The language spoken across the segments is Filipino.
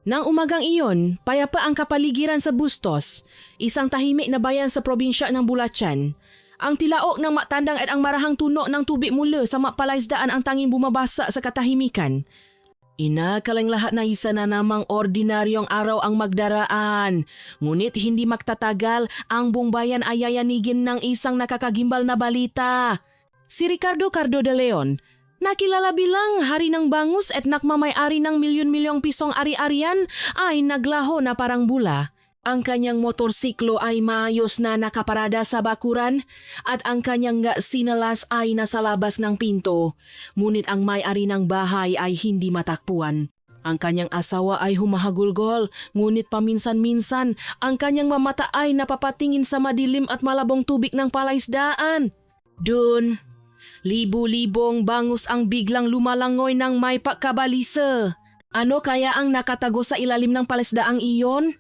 Nang umagang iyon, payapa ang kapaligiran sa Bustos, isang tahimik na bayan sa probinsya ng Bulacan. Ang tilaok ng matandang at ang marahang tuno ng tubig mula sa mapalaisdaan ang tanging bumabasa sa katahimikan. Inakalang lahat na isa na namang ordinaryong araw ang magdaraan. Ngunit hindi magtatagal, ang buong bayan ay yayanigin ng isang nakakagimbal na balita. Si Ricardo Cardo de Leon, nakilala bilang hari ng bangus at nakmamay-ari ng milyon-milyong pisong ari-arian, ay naglaho na parang bula. Ang kanyang motorsiklo ay maayos na nakaparada sa bakuran at ang kanyang sinalas ay nasa labas ng pinto. Ngunit ang may-ari ng bahay ay hindi matakpuan. Ang kanyang asawa ay humahagulgol, ngunit paminsan-minsan ang kanyang mamata ay napapatingin sa madilim at malabong tubig ng palaisdaan. Dun, libu-libong bangus ang biglang lumalangoy ng may pagkabalisa. Ano kaya ang nakatago sa ilalim ng palaisdaang iyon?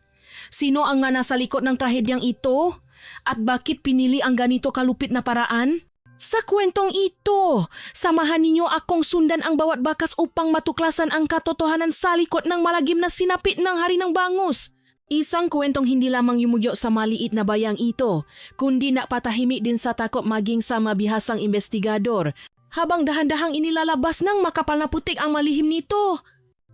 Sino ang nga nasa likod ng trahedyang ito? At bakit pinili ang ganito kalupit na paraan? Sa kwentong ito, samahan ninyo akong sundan ang bawat bakas upang matuklasan ang katotohanan sa likod ng malagim na sinapit ng hari ng bangus. Isang kwentong hindi lamang yumugyo sa maliit na bayang ito, kundi napatahimik din sa takot maging sa mabihasang investigador, habang dahan-dahang inilalabas ng makapal na putik ang malihim nito.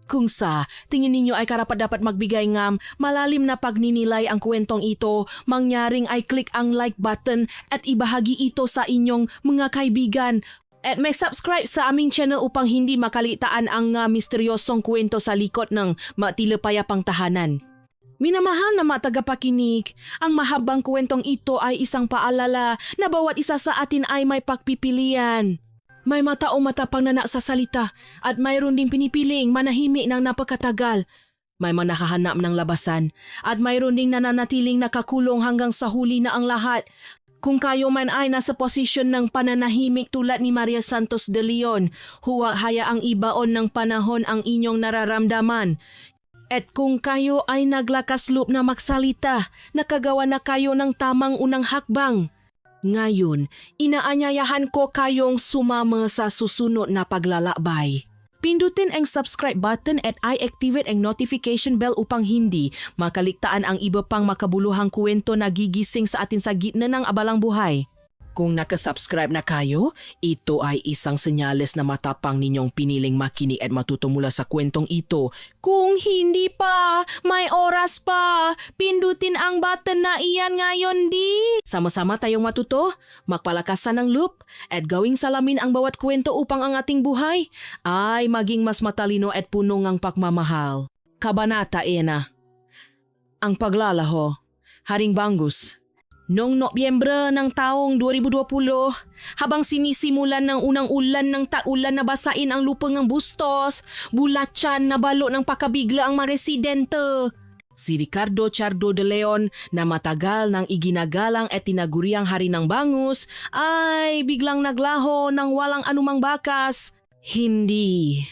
Kung sa tingin ninyo ay karapat-dapat magbigay ng malalim na pagninilay ang kwentong ito, mangyaring ay click ang like button at ibahagi ito sa inyong mga kaibigan. At may subscribe sa aming channel upang hindi makalitaan ang misteryosong kwento sa likod ng matilapayapang tahanan. Minamahal na mga tagapakinig, ang mahabang kwentong ito ay isang paalala na bawat isa sa atin ay may pagpipilian. May matao matapang na nagsasalita at mayroon ding pinipiling manahimik ng napakatagal. May manahahanap ng labasan at mayroon ding nananatiling nakakulong hanggang sa huli na ang lahat. Kung kayo man ay nasa posisyon ng pananahimik tulad ni Maria Santos de Leon, huwag hayaang ibaon ng panahon ang inyong nararamdaman. At kung kayo ay naglakas loob na magsalita, nakagawa na kayo ng tamang unang hakbang. Ngayon, inaanyayahan ko kayong sumama sa susunod na paglalakbay. Pindutin ang subscribe button at i-activate ang notification bell upang hindi makaligtaan ang iba pang makabuluhang kwento na gigising sa atin sa gitna ng abalang buhay. Kung nakasubscribe na kayo, ito ay isang senyales na matapang ninyong piniling makinig at matuto mula sa kwentong ito. Kung hindi pa, may oras pa. Pindutin ang button na iyan ngayon di. Sama-sama tayong matuto, magpalakasan ng loop, at gawing salamin ang bawat kwento upang ang ating buhay ay maging mas matalino at puno ng pagmamahal. Kabanata 1. Ang paglalaho, Haring Bangus. Noong Nobyembre ng taong 2020, habang sinisimulan ng unang ulan ng taulan na basain ang lupa ng Bustos, Bulacan na balo ng pakabigla ang mga residente. Si Ricardo Cardo de Leon na matagal nang iginagalang at tinaguriang hari ng bangus ay biglang naglaho ng walang anumang bakas. Hindi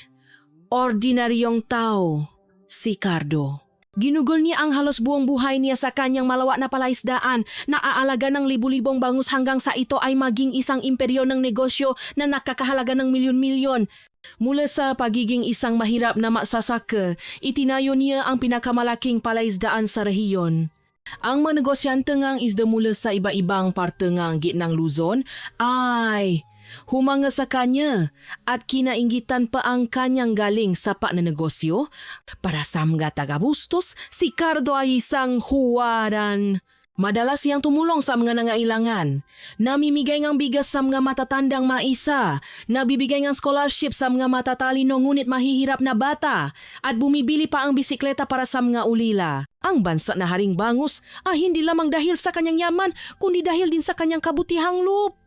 ordinaryong tao si Cardo. Ginugol niya ang halos buong buhay niya sa kanyang malawak na palaisdaan na aalaga ng libu-libong bangus hanggang sa ito ay maging isang imperyo ng negosyo na nakakahalaga ng milyon-milyon. Mula sa pagiging isang mahirap na magsasaka, itinayo niya ang pinakamalaking palaisdaan sa rehiyon. Ang mga negosyante ngang isda mula sa iba-ibang parte ng gitnang Luzon ay humanga sa kanya at kinainggitan pa ang kanyang galing sapa na negosyo. Para sa mga taga-Bustos, si Cardo ay isang huwaran. Madalas siyang tumulong sa mga nangailangan. Namimigay ng bigas sa mga matatandang maisa, nabibigay ng scholarship sa mga matatalino ngunit mahihirap na bata, at bumibili pa ang bisikleta para sa mga ulila. Ang bansa na Haring Bangus ay hindi lamang dahil sa kanyang yaman, kundi dahil din sa kanyang kabutihang loob.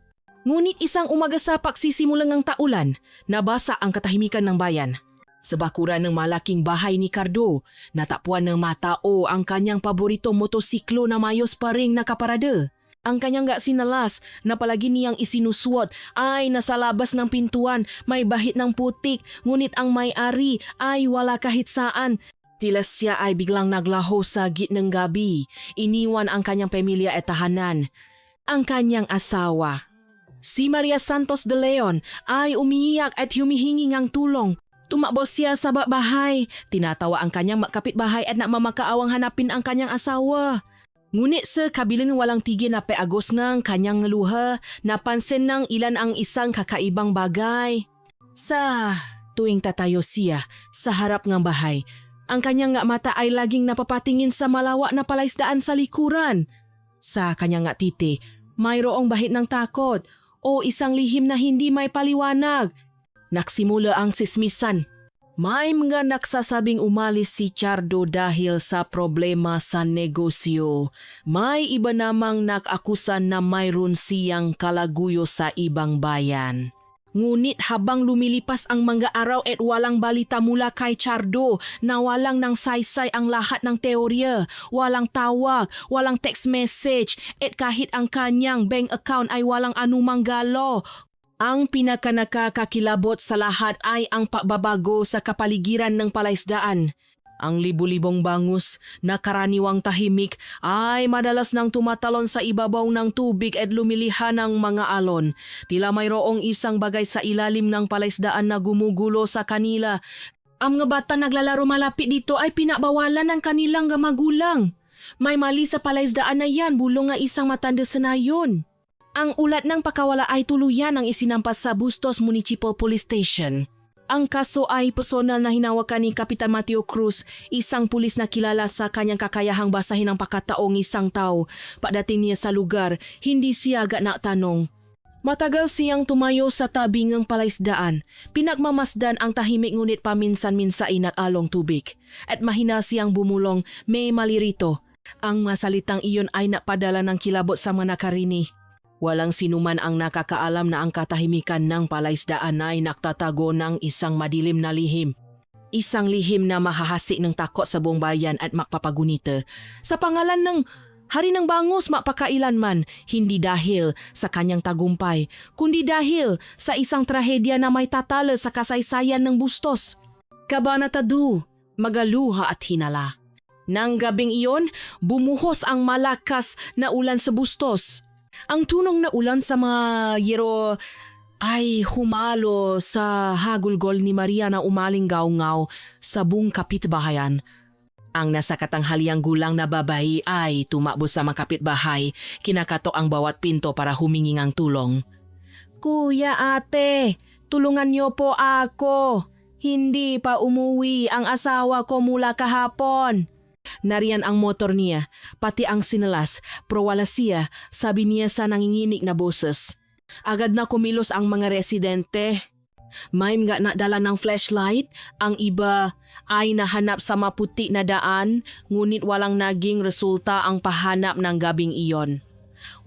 Ngunit isang umaga sa pagsisimulang ng taulan, nabasa ang katahimikan ng bayan. Sa bakuran ng malaking bahay ni Cardo, natapuan ng matao ang kanyang paborito motosiklo na mayos pa ring nakaparada. Ang kanyang sinalas na palagi niyang isinusuot ay nasa labas ng pintuan, may bahit ng putik, ngunit ang may-ari ay wala kahit saan. Tila siya ay biglang naglaho sa gitnang gabi, iniwan ang kanyang pamilya at tahanan. Ang kanyang asawa, si Maria Santos de Leon, ay umiiyak at humihingi ng tulong. Tumakbo siya sa bahay. Tinatawa ang kanyang makapitbahay at namamakaawang hanapin ang kanyang asawa. Ngunit sa kabilang walang tigil na peagos ng kanyang luha, napansin ng ilan ang isang kakaibang bagay. Sa tuwing tatayo siya sa harap ng bahay, ang kanyang mata ay laging napapatingin sa malawak na palaisdaan sa likuran. Sa kanyang titi, mayroong bahid ng takot o isang lihim na hindi may paliwanag. Nagsimula ang sismisan. May mga nagsasabing umalis si Chardo dahil sa problema sa negosyo. May iba namang nag-akusan na mayroon siyang kalaguyo sa ibang bayan. Ngunit habang lumilipas ang mga araw at walang balita mula kay Chardo, nawalang ng saysay ang lahat ng teorya, walang tawag, walang text message, at kahit ang kanyang bank account ay walang anumang galo. Ang pinakanakakakilabot sa lahat ay ang pagbabago sa kapaligiran ng palaisdaan. Ang libu-libong bangus na karaniwang tahimik ay madalas nang tumatalon sa ibabaw ng tubig at lumilihan ng mga alon. Tila mayroong isang bagay sa ilalim ng palaisdaan na gumugulo sa kanila. Ang mga bata naglalaro malapit dito ay pinabawalan ng kanilang magulang. May mali sa palaisdaan na yan, bulong nga isang matanda sa nayon. Ang ulat ng pakawala ay tuluyan ang isinampas sa Bustos Municipal Police Station. Ang kaso ay personal na hinawakan ni Kapitan Mateo Cruz, isang pulis na kilala sa kanyang kakayahang basahin ang pagkataong isang tao. Pagdating niya sa lugar, hindi siya agad nagtanong. Matagal siyang tumayo sa tabi ng palaisdaan. Pinagmamasdan ang tahimik ngunit paminsan-minsain at along tubig. At mahina siyang bumulong, may mali rito. Ang masalitang iyon ay napadala ng kilabot sa mga nakarinig. Walang sinuman ang nakakaalam na ang katahimikan ng palaisdaan ay naktatago ng isang madilim na lihim. Isang lihim na mahahasi ng takot sa buong bayan at mapapagunita. Sa pangalan ng Hari ng Bangus mapakailanman, hindi dahil sa kanyang tagumpay, kundi dahil sa isang trahedya na may tatala sa kasaysayan ng Bustos. Kabanata 2, Magaluha at Hinala. Nang gabing iyon, bumuhos ang malakas na ulan sa Bustos. Ang tunong na ulan sa mga yero ay humalo sa hagulgol ni Maria na umaling gaw-ngaw sa buong kapitbahayan. Ang nasa katanghaliang gulang na babae ay tumakbo sa mga kapitbahay, kinakatok ang bawat pinto para humingi ng tulong. Kuya, ate, tulungan niyo po ako. Hindi pa umuwi ang asawa ko mula kahapon. Nariyan ang motor niya, pati ang sinalas, pero wala siya, sabi niya sa nanginginig na boses. Agad na kumilos ang mga residente. May mga nadala ng flashlight, ang iba ay nahanap sa maputi na daan, ngunit walang naging resulta ang pahanap ng gabing iyon.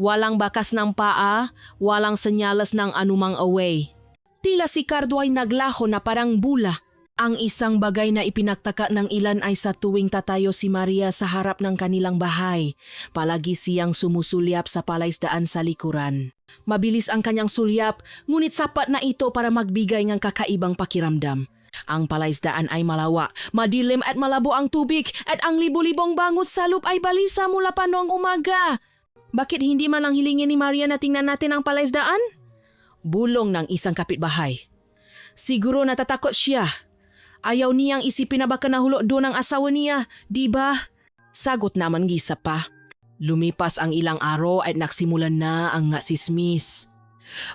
Walang bakas ng paa, walang senyalas ng anumang away. Tila si Cardo ay naglaho na parang bula. Ang isang bagay na ipinagtaka ng ilan ay sa tuwing tatayo si Maria sa harap ng kanilang bahay, palagi siyang sumusulyap sa palaisdaan sa likuran. Mabilis ang kanyang sulyap, ngunit sapat na ito para magbigay ng kakaibang pakiramdam. Ang palaisdaan ay malawa, madilim at malabo ang tubig at ang libu-libong bangus sa loop ay balisa mula pa noong umaga. Bakit hindi man lang hilingin ni Maria na tingnan natin ang palaisdaan? Bulong ng isang kapitbahay. Siguro natatakot siya. Ayaw niyang isipin na baka nahulo doon ang asawa niya, di ba? Sagot naman gisa pa. Lumipas ang ilang araw at nagsimulan na ang sismis.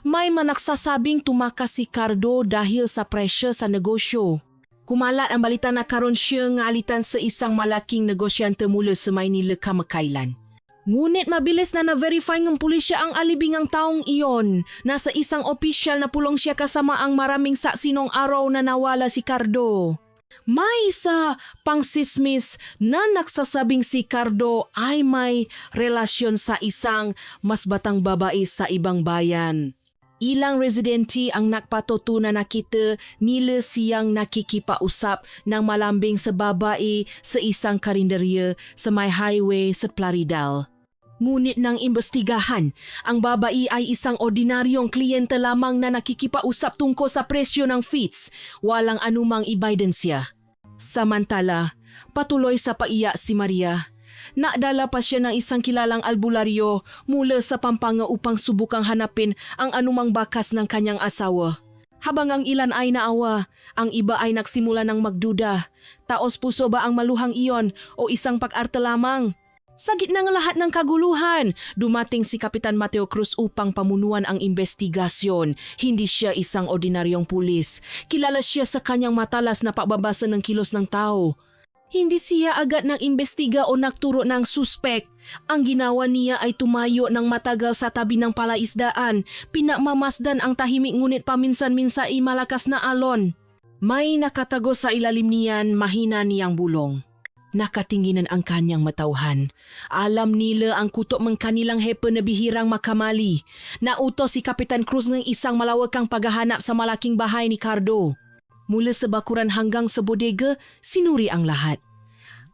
May managsasabing tumakas si Cardo dahil sa presyo sa negosyo. Kumalat ang balita na karon siya nga alitan sa isang malaking negosyante mula sa Maynila kamakailan. Ngunit mabilis na na-verify ng pulisya ang alibing ang taong iyon. Nasa isang opisyal na pulong siya kasama ang maraming saksi nung araw na nawala si Cardo. May isa pang sismis na nagsasabing si Cardo ay may relasyon sa isang mas batang babae sa ibang bayan. Ilang residente ang nagpatutunan na nakita nila siyang nakikipausap ng malambing sa babae sa isang karinderya sa may highway sa Plaridel. Ngunit nang imbestigahan, ang babae ay isang ordinaryong kliyente lamang na nakikipausap tungkol sa presyo ng feeds, walang anumang ebidensya. Samantala, patuloy sa paiya si Maria. Nadala pa siya ng isang kilalang albularyo mula sa Pampanga upang subukang hanapin ang anumang bakas ng kanyang asawa. Habang ang ilan ay naawa, ang iba ay nagsimula ng magduda. Taos puso ba ang maluhang iyon o isang pag-arte lamang? Sa gitna ng lahat ng kaguluhan, dumating si Kapitan Mateo Cruz upang pamunuan ang investigasyon. Hindi siya isang ordinaryong pulis. Kilala siya sa kanyang matalas na pagbabasa ng kilos ng tao. Hindi siya agad nang imbestiga o nagturo ng suspek. Ang ginawa niya ay tumayo ng matagal sa tabi ng palaisdaan. Pinamamasdan ang tahimik ngunit paminsan-minsan ay malakas na alon. May nakatago sa ilalim niyan, mahina niyang bulong. Nakatinginan ang kanyang matauhan. Alam nila ang kuto ng kanilang hepe na bihirang makamali. Nautos si Kapitan Cruz ng isang malawakang paghahanap sa malaking bahay ni Cardo. Mula sa bakuran hanggang sa bodega, sinuri ang lahat.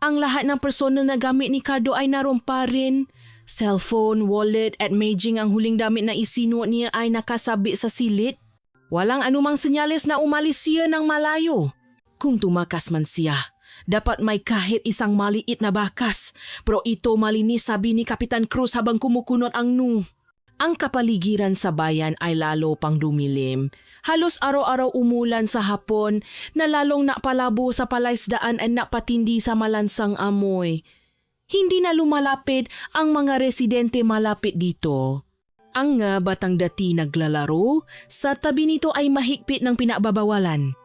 Ang lahat ng personal na gamit ni Cardo ay naroon pa rin. Cellphone, wallet at maging ang huling damit na isinuot niya ay nakasabi sa silid. Walang anumang senyales na umalis siya ng malayo. Kung tumakas man siya, dapat may kahit isang maliit na bakas. Pero ito malinis, sabi ni Kapitan Cruz habang kumukunot ang nu. Ang kapaligiran sa bayan ay lalo pang dumilim. Halos araw-araw umulan sa hapon na lalong napalabo sa palaisdaan at napatindi sa malansang amoy. Hindi na lumalapit ang mga residente malapit dito. Ang nga batang dati naglalaro, sa tabi nito ay mahigpit ng pinababawalan.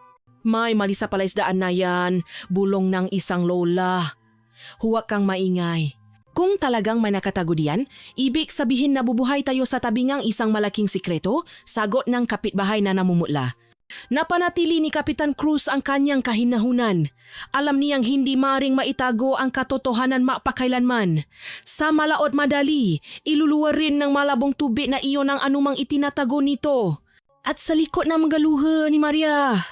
May mali sa palaisdaan na yan, bulong ng isang lola. Huwag kang maingay. Kung talagang may nakatago diyan, ibig sabihin na bubuhay tayo sa tabi ngang isang malaking sikreto, sagot ng kapitbahay na namumutla. Napanatili ni Kapitan Cruz ang kanyang kahinahunan. Alam niyang hindi maring maitago ang katotohanan mapakailanman. Sa malaot madali, iluluwa rin ng malabong tubig na iyon ang anumang itinatago nito. At sa likod ng mga luha ni Maria,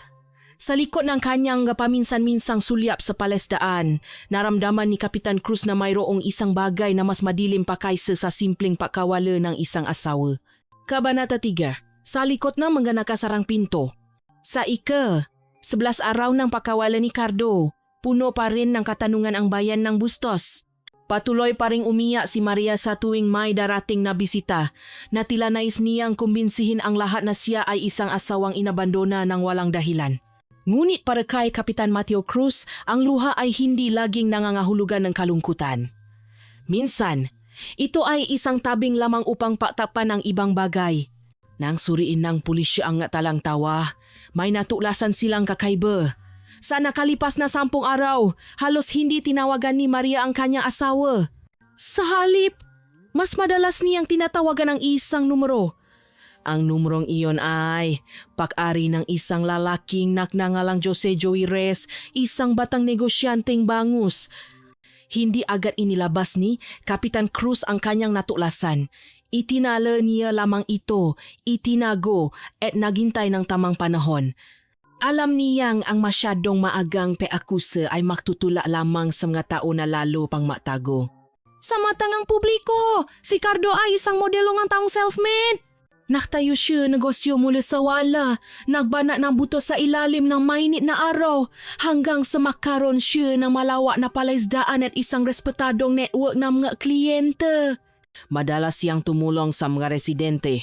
sa likod ng kanyang paminsan-minsang sulyap sa palaisdaan, naramdaman ni Kapitan Cruz na mayroong isang bagay na mas madilim pa kaysa sa simpleng pakawala ng isang asawa. Kabanata 3. Sa likod ng mga nakasarang pinto. Sa 11 araw ng pakawala ni Cardo, puno pa rin ng katanungan ang bayan ng Bustos. Patuloy pa ring umiyak si Maria sa tuwing may darating na bisita na tila nais niyang kumbinsihin ang lahat na siya ay isang asawang inabandona ng walang dahilan. Ngunit para kay Kapitan Mateo Cruz, ang luha ay hindi laging nangangahulugan ng kalungkutan. Minsan, ito ay isang tabing lamang upang paktapan ang ibang bagay. Nang suriin ng pulisya ang talang tawa, may natuklasan silang kakaiba. Sa nakalipas na 10 araw, halos hindi tinawagan ni Maria ang kanyang asawa. Sa halip, mas madalas niyang tinatawagan ang isang numero. Ang numerong iyon ay pag-ari ng isang lalaking nagngangalang Jose Joey Reyes, isang batang negosyanteng bangus. Hindi agad inilabas ni Kapitan Cruz ang kanyang natuklasan. Itinala niya lamang ito, itinago at naghintay ng tamang panahon. Alam niyang ang masyadong maagang peakusa ay magtutula lamang sa mga tao na lalo pang matago. Sa mata ng publiko, si Cardo ay isang modelo ng taong self-made. Naktayo siya negosyo mula sa wala, nagbana ng buto sa ilalim ng mainit na araw hanggang sa makaroon siya ng malawak na palaisdaan at isang respetadong network ng mga kliyente. Madalas siyang tumulong sa mga residente.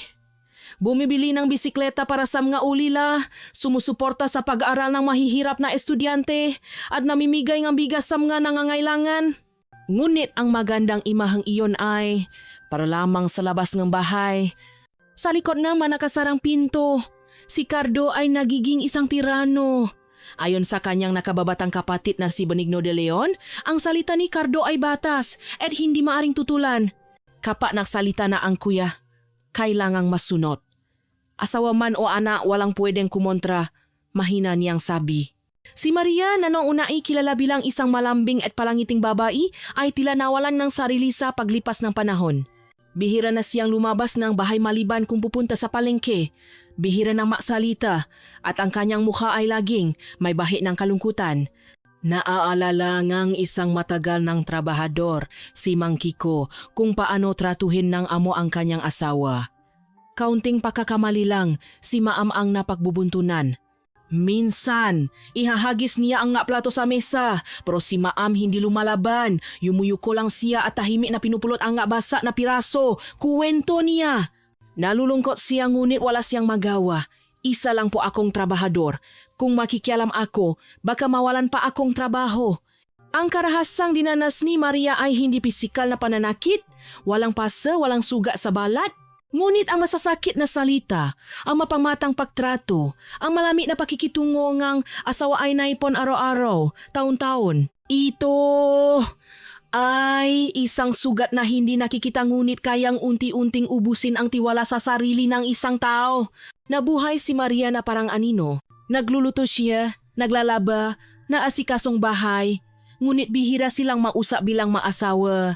Bumibili ng bisikleta para sa mga ulila, sumusuporta sa pag-aaral ng mahihirap na estudyante at namimigay ng bigas sa mga nangangailangan. Ngunit ang magandang imahang iyon ay para lamang sa labas ng bahay. Sa likod naman nakasarang pinto, si Cardo ay nagiging isang tirano. Ayon sa kanyang nakababatang kapatid na si Benigno de Leon, ang salita ni Cardo ay batas at hindi maaring tutulan. Kapag nagsalita na ang kuya, kailangang masunod. Asawa man o anak, walang pwedeng kumontra, mahina niyang sabi. Si Maria na noong una ay kilala bilang isang malambing at palangiting babae ay tila nawalan ng sarili sa paglipas ng panahon. Bihira na siyang lumabas ng bahay maliban kung pupunta sa palengke. Bihira ng maksalita at ang kanyang mukha ay laging may bahi ng kalungkutan. Naaalala ngang isang matagal ng trabahador, si Mang Kiko, kung paano tratuhin ng amo ang kanyang asawa. Kaunting pagkakamali lang, si Maam ang napagbubuntunan. Minsan, ihahagis niya ang nga plato sa mesa, pero si Maam hindi lumalaban. Yumuyuko lang siya at tahimik na pinupulot ang nga basa na piraso. Kuwento niya. Nalulungkot siya ngunit wala siyang magawa. Isa lang po akong trabahador. Kung makikialam ako, baka mawalan pa akong trabaho. Ang karahasang dinanas ni Maria ay hindi pisikal na pananakit, walang pasa, walang suga sa balat. Ngunit ang masasakit na salita, ang mapamatang pagtrato, ang malami na pakikitungo ngang asawa ay naipon araw-araw, taon-taon. Ito ay isang sugat na hindi nakikita ngunit kayang unti-unting ubusin ang tiwala sa sarili ng isang tao. Nabuhay si Maria na parang anino. Nagluluto siya, naglalaba, naasikasong bahay, ngunit bihira silang mausap bilang maasawa.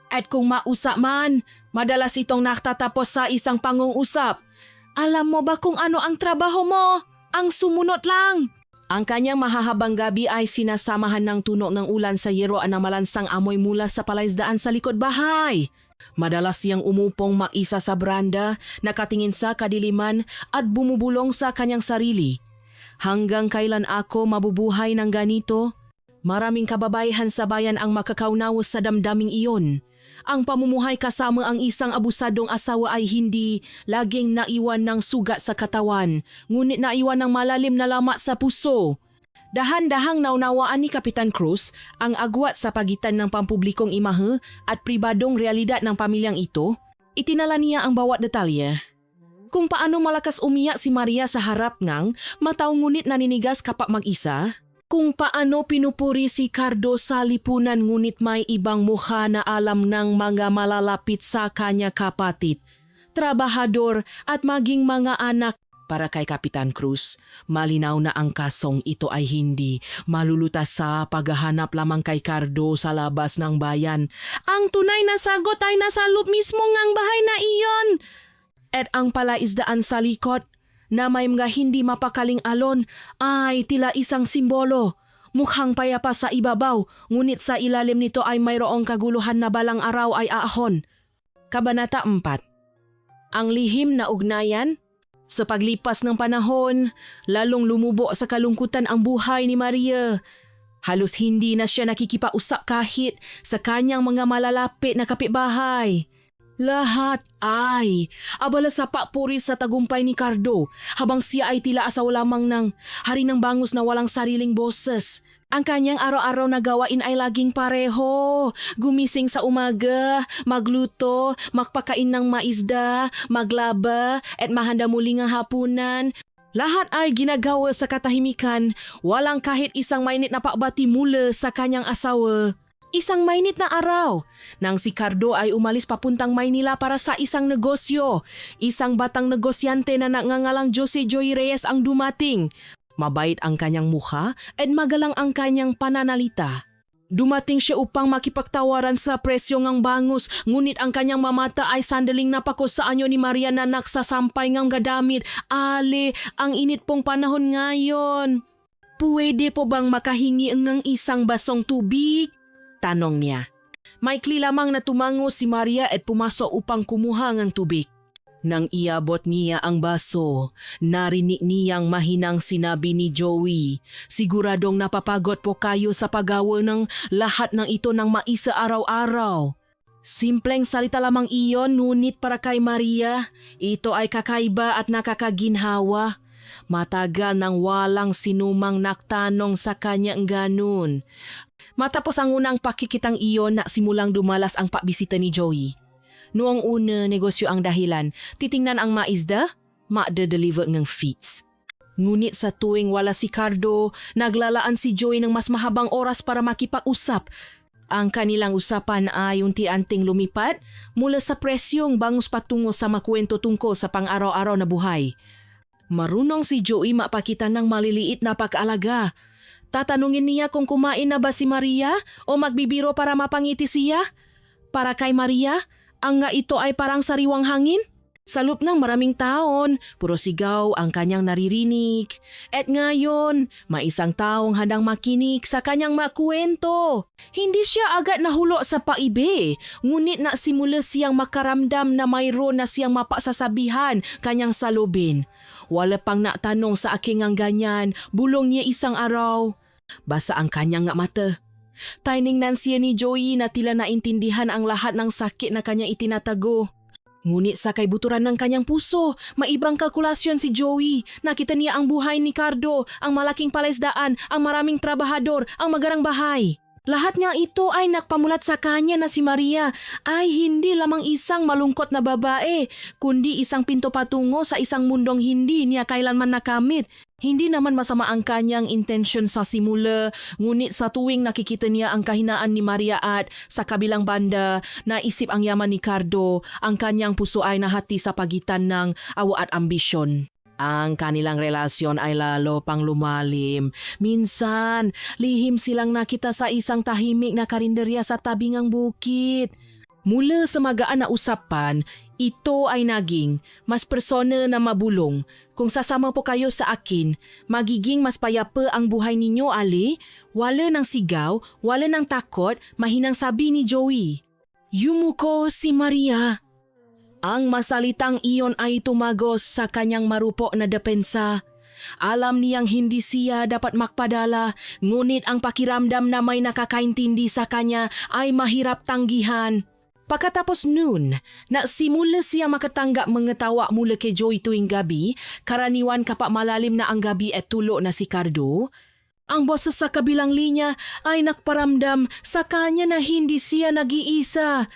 At kung mausap man, madalas itong nakatatapos sa isang pangungusap. Alam mo ba kung ano ang trabaho mo? Ang sumunod lang. Ang kanyang mahahabang gabi ay sinasamahan ng tunog ng ulan sa yeroan ng malansang amoy mula sa palaisdaan sa likod bahay. Madalas siyang umupong mag-isa sa branda, nakatingin sa kadiliman at bumubulong sa kanyang sarili. Hanggang kailan ako mabubuhay ng ganito? Maraming kababaihan sa bayan ang makakaunaw sa damdaming iyon. Ang pamumuhay kasama ang isang abusadong asawa ay hindi laging naiwan ng sugat sa katawan, ngunit naiwan ng malalim na lama sa puso. Dahan-dahang naunawaan ni Kapitan Cruz ang agwat sa pagitan ng pampublikong imahe at pribadong realidad ng pamilyang ito. Itinala niya ang bawat detalye. Kung paano malakas umiyak si Maria sa harap ng mataw ngunit naninigas kapag mag-isa. Kung paano pinupuri si Cardo sa lipunan ngunit may ibang mukha na alam ng mga malalapit sa kanya kapatid, trabahador at maging mga anak. Para kay Kapitan Cruz, malinaw na ang kasong ito ay hindi malulutas sa paghahanap lamang kay Cardo sa labas ng bayan. Ang tunay na sagot ay nasa loob mismo ngang bahay na iyon. At ang palaisdaan sa likod, na may mga hindi mapakaling alon ay tila isang simbolo. Mukhang payapa sa ibabaw, ngunit sa ilalim nito ay mayroong kaguluhan na balang araw ay aahon. Kabanata 4. Ang lihim na ugnayan. Sa paglipas ng panahon, lalong lumubo sa kalungkutan ang buhay ni Maria. Halos hindi na siya nakikipausap kahit sa kanyang mga malalapit na kapitbahay. Lahat ay abala sa papuri sa tagumpay ni Cardo habang siya ay tila asawa lamang ng hari ng bangus na walang sariling boses. Ang kanyang araw-araw na gawain ay laging pareho. Gumising sa umaga, magluto, magpakain ng maisda, maglaba at mahanda muli ng hapunan. Lahat ay ginagawa sa katahimikan, walang kahit isang mainit na pakbati mula sa kanyang asawa. Isang mainit na araw, nang si Cardo ay umalis papuntang Maynila para sa isang negosyo. Isang batang negosyante na nangangalang Jose Joy Reyes ang dumating. Mabait ang kanyang mukha at magalang ang kanyang pananalita. Dumating siya upang makipagtawaran sa presyo ng bangus, ngunit ang kanyang mamata ay sandaling napako sa anyo ni Maria na naksasampay ng gadamit. Ale, ang init pong panahon ngayon. Pwede po bang makahingi ng isang basong tubig? Tanong niya. Maikli lamang na tumango si Maria at pumasok upang kumuha ng tubig. Nang iabot niya ang baso, narinig niyang mahinang sinabi ni Joey, "Siguradong napapagod po kayo sa paggawa ng lahat ng ito ng maisa araw-araw." Simpleng salita lamang iyon, ngunit para kay Maria, ito ay kakaiba at nakakaginhawa. Matagal nang walang sinumang naktanong sa kanyang ganun. Matapos ang unang pakikitang iyon na simulang dumalas ang pakbisita ni Joey. Noong una, negosyo ang dahilan. Titingnan ang maisda, ma-deliver ng feeds. Ngunit sa tuwing wala si Cardo, naglalaan si Joey ng mas mahabang oras para makipag-usap. Ang kanilang usapan ay unti-anting lumipat mula sa presyong bangus patungo sa makwento tungkol sa pang-araw-araw na buhay. Marunong si Joey mapakita ng maliliit na pag-aalaga. Tatanungin niya kung kumain na ba si Maria o magbibiro para mapangiti siya. Para kay Maria, ang nga ito ay parang sariwang hangin. Sa loob ng maraming taon, puro sigaw ang kanyang naririnig. At ngayon, may isang taong handang makinig sa kanyang makwento. Hindi siya agad nahulo sa paibe, ngunit nasimula siyang makaramdam na mayroon na siyang mapasasabihan kanyang salubin. Wala pang natanong sa aking ang ganyan, bulong niya isang araw. Basa ang kanyang nga mata. Tiningnan siya ni Joey na tila naintindihan ang lahat ng sakit na kanyang itinatago. Ngunit sa kaibuturan ng kanyang puso, maibang kalkulasyon si Joey. Nakita niya ang buhay ni Cardo, ang malaking palaisdaan, ang maraming trabahador, ang magarang bahay. Lahat nga ito ay nagpamulat sa kanya na si Maria ay hindi lamang isang malungkot na babae, kundi isang pinto patungo sa isang mundong hindi niya kailanman nakamit. Hindi naman masama ang kanyang intensyon sa simula, ngunit sa tuwing nakikita niya ang kahinaan ni Maria at sa kabilang banda, naisip ang yaman ni Cardo, ang kanyang puso ay nahati sa pagitan ng awa at ambisyon. Ang kanilang relasyon ay lalo pang lumalim. Minsan, lihim silang nakita sa isang tahimik na karinderya sa tabingang bukid. Mula sa magaan na usapan, ito ay naging mas personal na mabulong. Kung sasama po kayo sa akin, magiging mas payapa ang buhay ninyo, Ali. Wala ng sigaw, wala ng takot, mahinang sabi ni Joey. Yumuko si Maria. Ang masalitang iyon ay tumagos sa kanyang marupo na depensa. Alam niyang hindi siya dapat makpadala, ngunit ang pakiramdam na may nakakaintindi sa kanya ay mahirap tanggihan. Pagkatapos noon, nasimula siya makatanggap mga tawa mula kay Joey tuwing gabi, karaniwan kapag malalim na ang gabi at tulo na si Cardo. Ang boses sa kabilang linya ay nakparamdam sa kanya na hindi siya nag-iisa.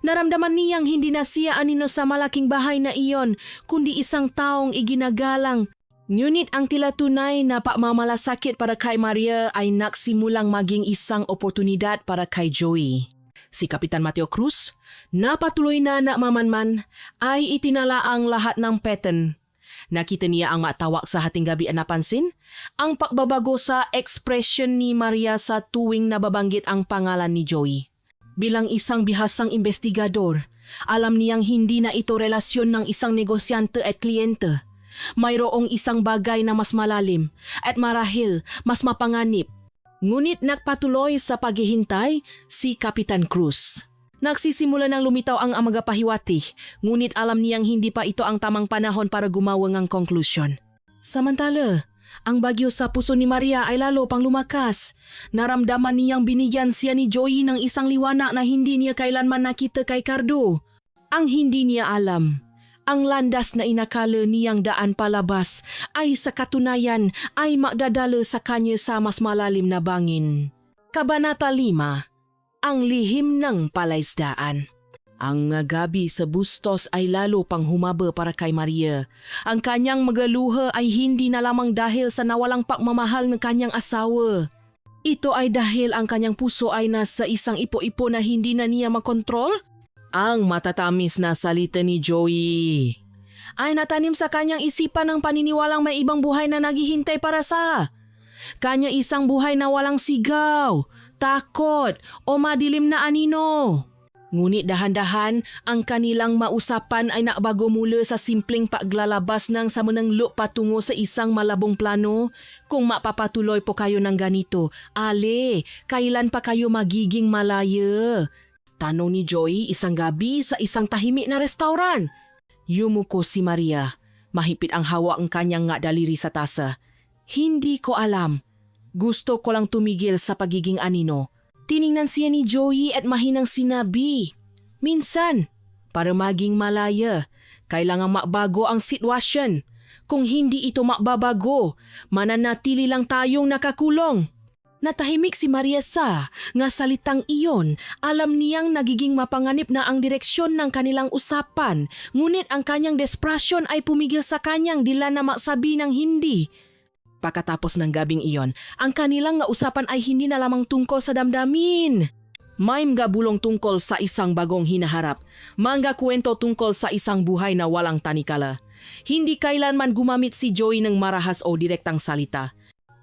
Naramdaman niyang hindi na siya anino sa malaking bahay na iyon, kundi isang taong iginagalang. Ngunit ang tila tunay na pagmamalasakit para kay Maria ay nagsimulang maging isang oportunidad para kay Joey. Si Kapitan Mateo Cruz, na patuloy na mamanman, ay itinala ang lahat ng pattern. Nakita niya ang matawak sa hating gabi at napansin ang pagbabago sa ekspresyon ni Maria sa tuwing nababanggit ang pangalan ni Joey. Bilang isang bihasang investigador, alam niyang hindi na ito relasyon ng isang negosyante at kliyente. Mayroong isang bagay na mas malalim at marahil mas mapanganib. Ngunit nagpatuloy sa paghihintay si Kapitan Cruz. Nagsisimula ng lumitaw ang amagapahiwati, ngunit alam niyang hindi pa ito ang tamang panahon para gumawa ng konklusyon. Samantala, ang bagyo sa puso ni Maria ay lalo pang lumakas. Naramdaman niyang binigyan siya ni Joey ng isang liwanag na hindi niya kailanman nakita kay Cardo. Ang hindi niya alam, ang landas na inakala niyang daan palabas ay sa katunayan ay magdadala sa kanya sa mas malalim na bangin. Kabanata 5, ang lihim ng palaisdaan. Ang gabi sa Bustos ay lalo pang humaba para kay Maria. Ang kanyang magaluha ay hindi na lamang dahil sa nawalang pagmamahal ng kanyang asawa. Ito ay dahil ang kanyang puso ay nasa isang ipo-ipo na hindi na niya makontrol. Ang matatamis na salita ni Joey ay natanim sa kanyang isipan ng paniniwalang may ibang buhay na naghihintay para sa kanya, isang buhay na walang sigaw, takot o madilim na anino. Ngunit dahan-dahan, ang kanilang mausapan ay nabago mula sa simpleng paglalabas ng samananglo patungo sa isang malabong plano. Kung mapapatuloy po kayo ng ganito, Ale, kailan pa kayo magiging malaya? Tanong ni Joey isang gabi sa isang tahimik na restauran. Yumuko si Maria. Mahipit ang hawak ang kanyang nga daliri sa tasa. Hindi ko alam. Gusto ko lang tumigil sa pagiging anino. Tiningnan siya ni Joey at mahinang sinabi, minsan, para maging malaya, kailangang makbago ang sitwasyon. Kung hindi ito makbabago, mananatili lang tayong nakakulong. Natahimik si Maria sa nga salitang iyon. Alam niyang nagiging mapanganib na ang direksyon ng kanilang usapan, ngunit ang kanyang desperasyon ay pumigil sa kanyang dila na maksabi ng hindi. Pagkatapos ng gabing iyon, ang kanilang nga usapan ay hindi na lamang tungkol sa damdamin. May mga bulong tungkol sa isang bagong hinaharap, mga kwento tungkol sa isang buhay na walang tanikala. Hindi kailanman gumamit si Joey ng marahas o direktang salita.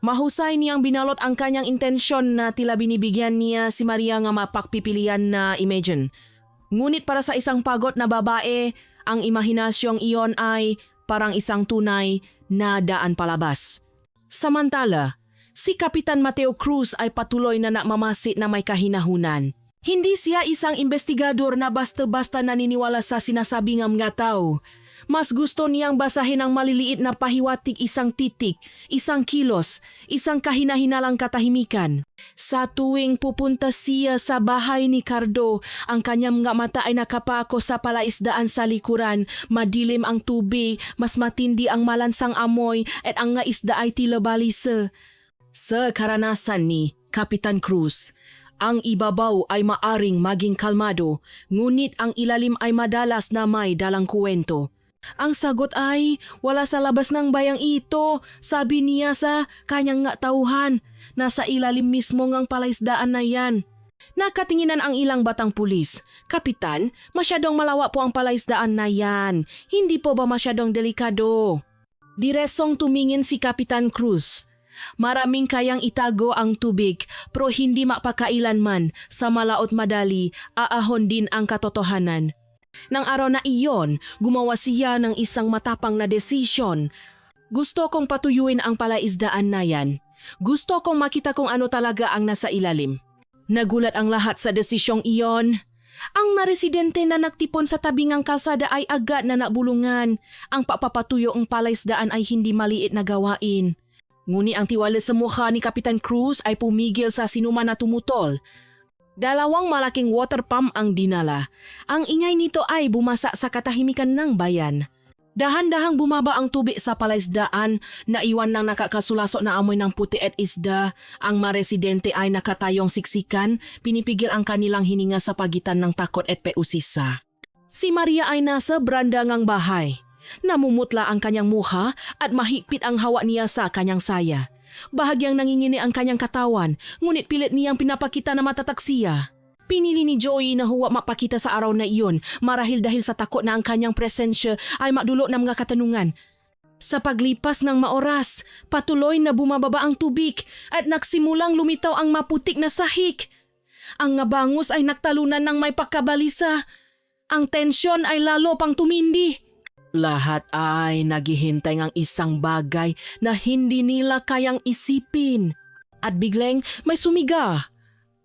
Mahusay niyang binalot ang kanyang intensyon na tila binibigyan niya si Maria nga mapagpipilian na imagine. Ngunit para sa isang pagod na babae, ang imahinasyong iyon ay parang isang tunay na daan palabas. Samantala, si Kapitan Mateo Cruz ay patuloy na nakmamasid na may kahinahunan. Hindi siya isang investigador na basta-basta naniniwala sa sinasabi ng mga tao. Mas gusto niyang basahin ang maliliit na pahiwatig 1 titik, 1 kilos, 1 kahinahinalang katahimikan. Sa tuwing pupunta siya sa bahay ni Cardo, ang kanyang mga mata ay nakapako sa palaisdaan sa likuran, madilim ang tubig, mas matindi ang malansang amoy at ang nga isda ay tila balisa. Sa karanasan ni Kapitan Cruz, ang ibabaw ay maaring maging kalmado, ngunit ang ilalim ay madalas na may dalang kuwento. Ang sagot ay, wala sa labas ng bayang ito, sabi niya sa kanyang nga tauhan. Nasa ilalim mismo ngang palaisdaan na yan. Nakatinginan ang ilang batang pulis. Kapitan, masyadong malawa po ang palaisdaan na yan. Hindi po ba masyadong delikado? Diresong tumingin si Kapitan Cruz. Maraming kayang itago ang tubig, pero hindi mapakailanman sa malaot madali, aahon din ang katotohanan. Nang araw na iyon, gumawa siya ng isang matapang na desisyon. Gusto kong patuyuin ang palaisdaan na yan. Gusto kong makita kung ano talaga ang nasa ilalim. Nagulat ang lahat sa desisyong iyon. Ang naresidente na nagtipon sa tabingang kalsada ay agad na nabulungan. Ang papapatuyo ang palaisdaan ay hindi maliit na gawain. Ngunit ang tiwala sa mukha ni Kapitan Cruz ay pumigil sa sinuman na tumutol. 2 malaking water pump ang dinala. Ang ingay nito ay bumasa sa katahimikan ng bayan. Dahan-dahang bumaba ang tubig sa palaisdaan, naiwan ng nakakasulaso na amoy ng puti at isda. Ang mga residente ay nakatayong siksikan, pinipigil ang kanilang hininga sa pagitan ng takot at peusisa. Si Maria ay nasa brandangang bahay. Namumutla ang kanyang muha at mahigpit ang hawa niya sa kanyang saya. Bahagyang nangingini ang kanyang katawan, ngunit pilit niyang pinapakita na matatak siya. Pinili ni Joey na huwag mapakita sa araw na iyon marahil dahil sa takot na ang kanyang presensya ay madulo ng mga katanungan. Sa paglipas ng maoras, patuloy na bumababa ang tubig at nagsimulang lumitaw ang maputik na sahig. Ang nga bangus ay nagtalunan ng may pagkabalisa. Ang tensyon ay lalo pang tumindi. Lahat ay naghihintay ng isang bagay na hindi nila kayang isipin. At biglang may sumiga.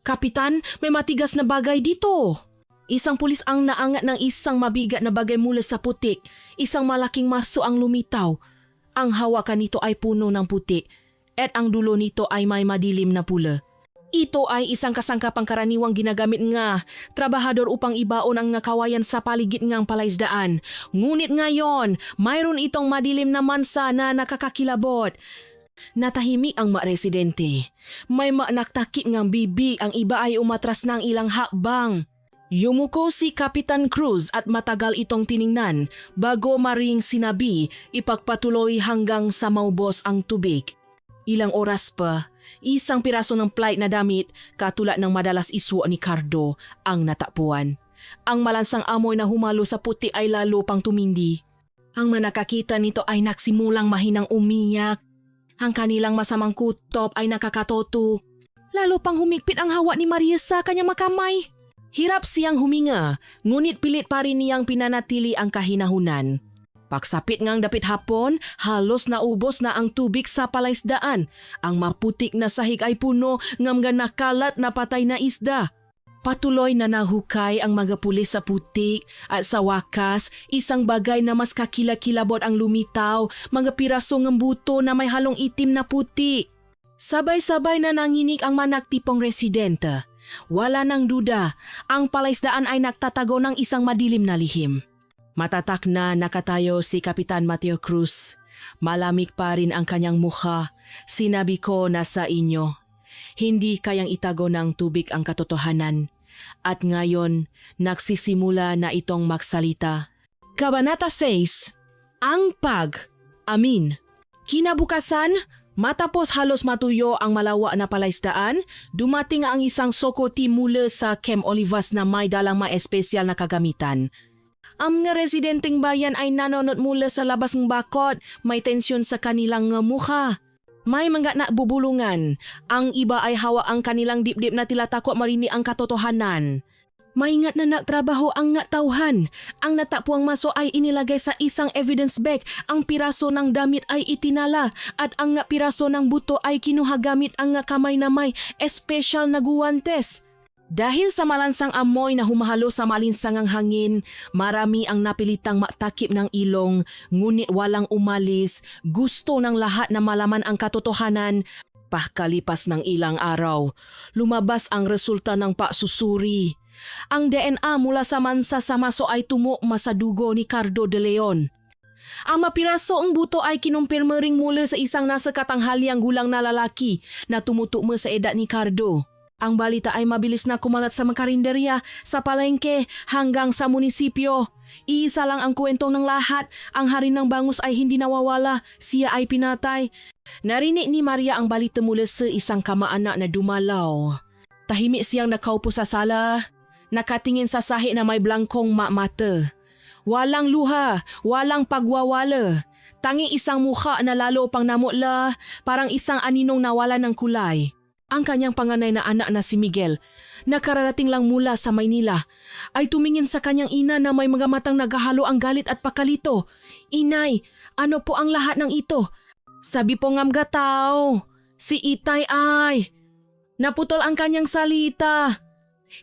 Kapitan, may matigas na bagay dito. Isang pulis ang naangat ng isang mabigat na bagay mula sa putik. Isang malaking maso ang lumitaw. Ang hawakan nito ay puno ng puti at ang dulo nito ay may madilim na pula. Ito ay isang kasangkapang karaniwang ginagamit nga trabahador upang ibaon ang kawayan sa paligid ngang palaisdaan. Ngunit ngayon, mayroon itong madilim na mansa na nakakakilabot. Natahimik ang mga residente. May naktakip ngang bibi, ang iba ay umatras ng ilang hakbang. Yumuko si Kapitan Cruz at matagal itong tiningnan bago maring sinabi ipagpatuloy hanggang sa maubos ang tubig. Ilang oras pa, isang piraso ng plight na damit katulad ng madalas isuo ni Cardo ang natapuan. Ang malansang amoy na humalo sa puti ay lalo pang tumindi. Ang manakakita nito ay nagsimulang mahinang umiyak. Ang kanilang masamang kutop ay nakakatoto. Lalo pang humigpit ang hawa ni Maria sa kanyang makamay. Hirap siyang huminga, ngunit pilit pa rin niyang pinanatili ang kahinahunan. Pagsapit ngang dapit hapon, halos naubos na ang tubig sa palaisdaan. Ang maputik na sahig ay puno ng mga nakalat na patay na isda. Patuloy na nahukay ang mga pulis sa putik at sa wakas, isang bagay na mas kakilakilabot ang lumitaw, mga piraso ng buto na may halong itim na puti. Sabay-sabay na nanginig ang manaktipong residente. Wala nang duda, ang palaisdaan ay nagtatago ng isang madilim na lihim. Matatak na nakatayo si Kapitan Mateo Cruz. Malamig pa rin ang kanyang mukha. Sinabi ko na sa inyo, hindi kayang itago ng tubig ang katotohanan. At ngayon, nagsisimula na itong magsalita. Kabanata 6. Ang pag-amin. Kinabukasan, matapos halos matuyo ang malawa na palaisdaan, dumating ang isang sokoti mula sa Camp Olivas na may dalang mga espesyal na kagamitan. Ang mga residenteng bayan ay nanonood mula sa labas ng bakod, may tensyon sa kanilang mukha. May mga nakbubulungan, ang iba ay hawa ang kanilang dibdib na tila takot marinig ang katotohanan. Maingat na nagtrabaho ang nga tauhan. Ang natapuang maso ay inilagay sa isang evidence bag, ang piraso ng damit ay itinala, at ang nga piraso ng buto ay kinuha gamit ang nga kamay na may espesyal na guwantes. Dahil sa malansang amoy na humahalo sa malinsangang hangin, marami ang napilitang matakip ng ilong, ngunit walang umalis, gusto ng lahat na malaman ang katotohanan. Pagkalipas ng ilang araw, lumabas ang resulta ng pagsusuri. Ang DNA mula sa mansa sa maso ay tumukma sa dugo ni Cardo de Leon. Ang mapirasoong buto ay kinumpirma ring mula sa isang nasa katanghaliang gulang na lalaki na tumutukma sa edad ni Cardo. Ang balita ay mabilis na kumalat sa mga karinderya, sa palengke, hanggang sa munisipyo. Iisa lang ang kwentong ng lahat, ang hari ng bangus ay hindi nawawala, siya ay pinatay. Narinig ni Maria ang balita mula sa isang kamaanak na dumalaw. Tahimik siyang nakaupo sa sala, nakatingin sa sahi na may blangkong mata. Walang luha, walang pagwawala. Tanging isang mukha na lalo pang namutla, parang isang aninong nawala ng kulay. Ang kanyang panganay na anak na si Miguel, na kararating lang mula sa Maynila, ay tumingin sa kanyang ina na may mga matang naghahalo ang galit at pakalito. Inay, ano po ang lahat ng ito? Sabi po ngam gataw, si Itay ay naputol ang kanyang salita.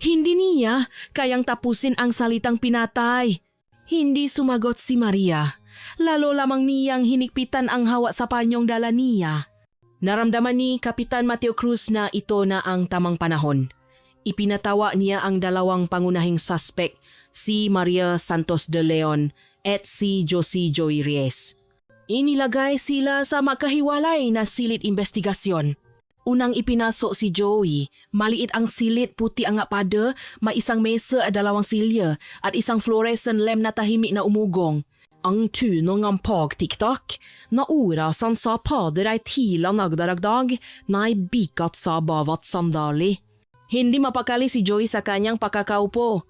Hindi niya kayang tapusin ang salitang pinatay. Hindi sumagot si Maria, lalo lamang niyang hinikpitan ang hawa sa panyong dala niya. Naramdaman ni Kapitan Mateo Cruz na ito na ang tamang panahon. Ipinatawa niya ang dalawang pangunahing suspect, si Maria Santos de Leon at si Josie Joy Reyes. Inilagay sila sa makahiwalay na silid investigasyon. Unang ipinaso si Joey, maliit ang silid, puti ang apada, may isang mesa at dalawang silya at isang fluorescent lamp na tahimik na umugong. Ang tunong ang pagtiktak, na orasan sa pader ay tila nagdaragdag, na ibikat sa bawat sandali. Hindi mapakali si Joey sa kanyang pakakaupo.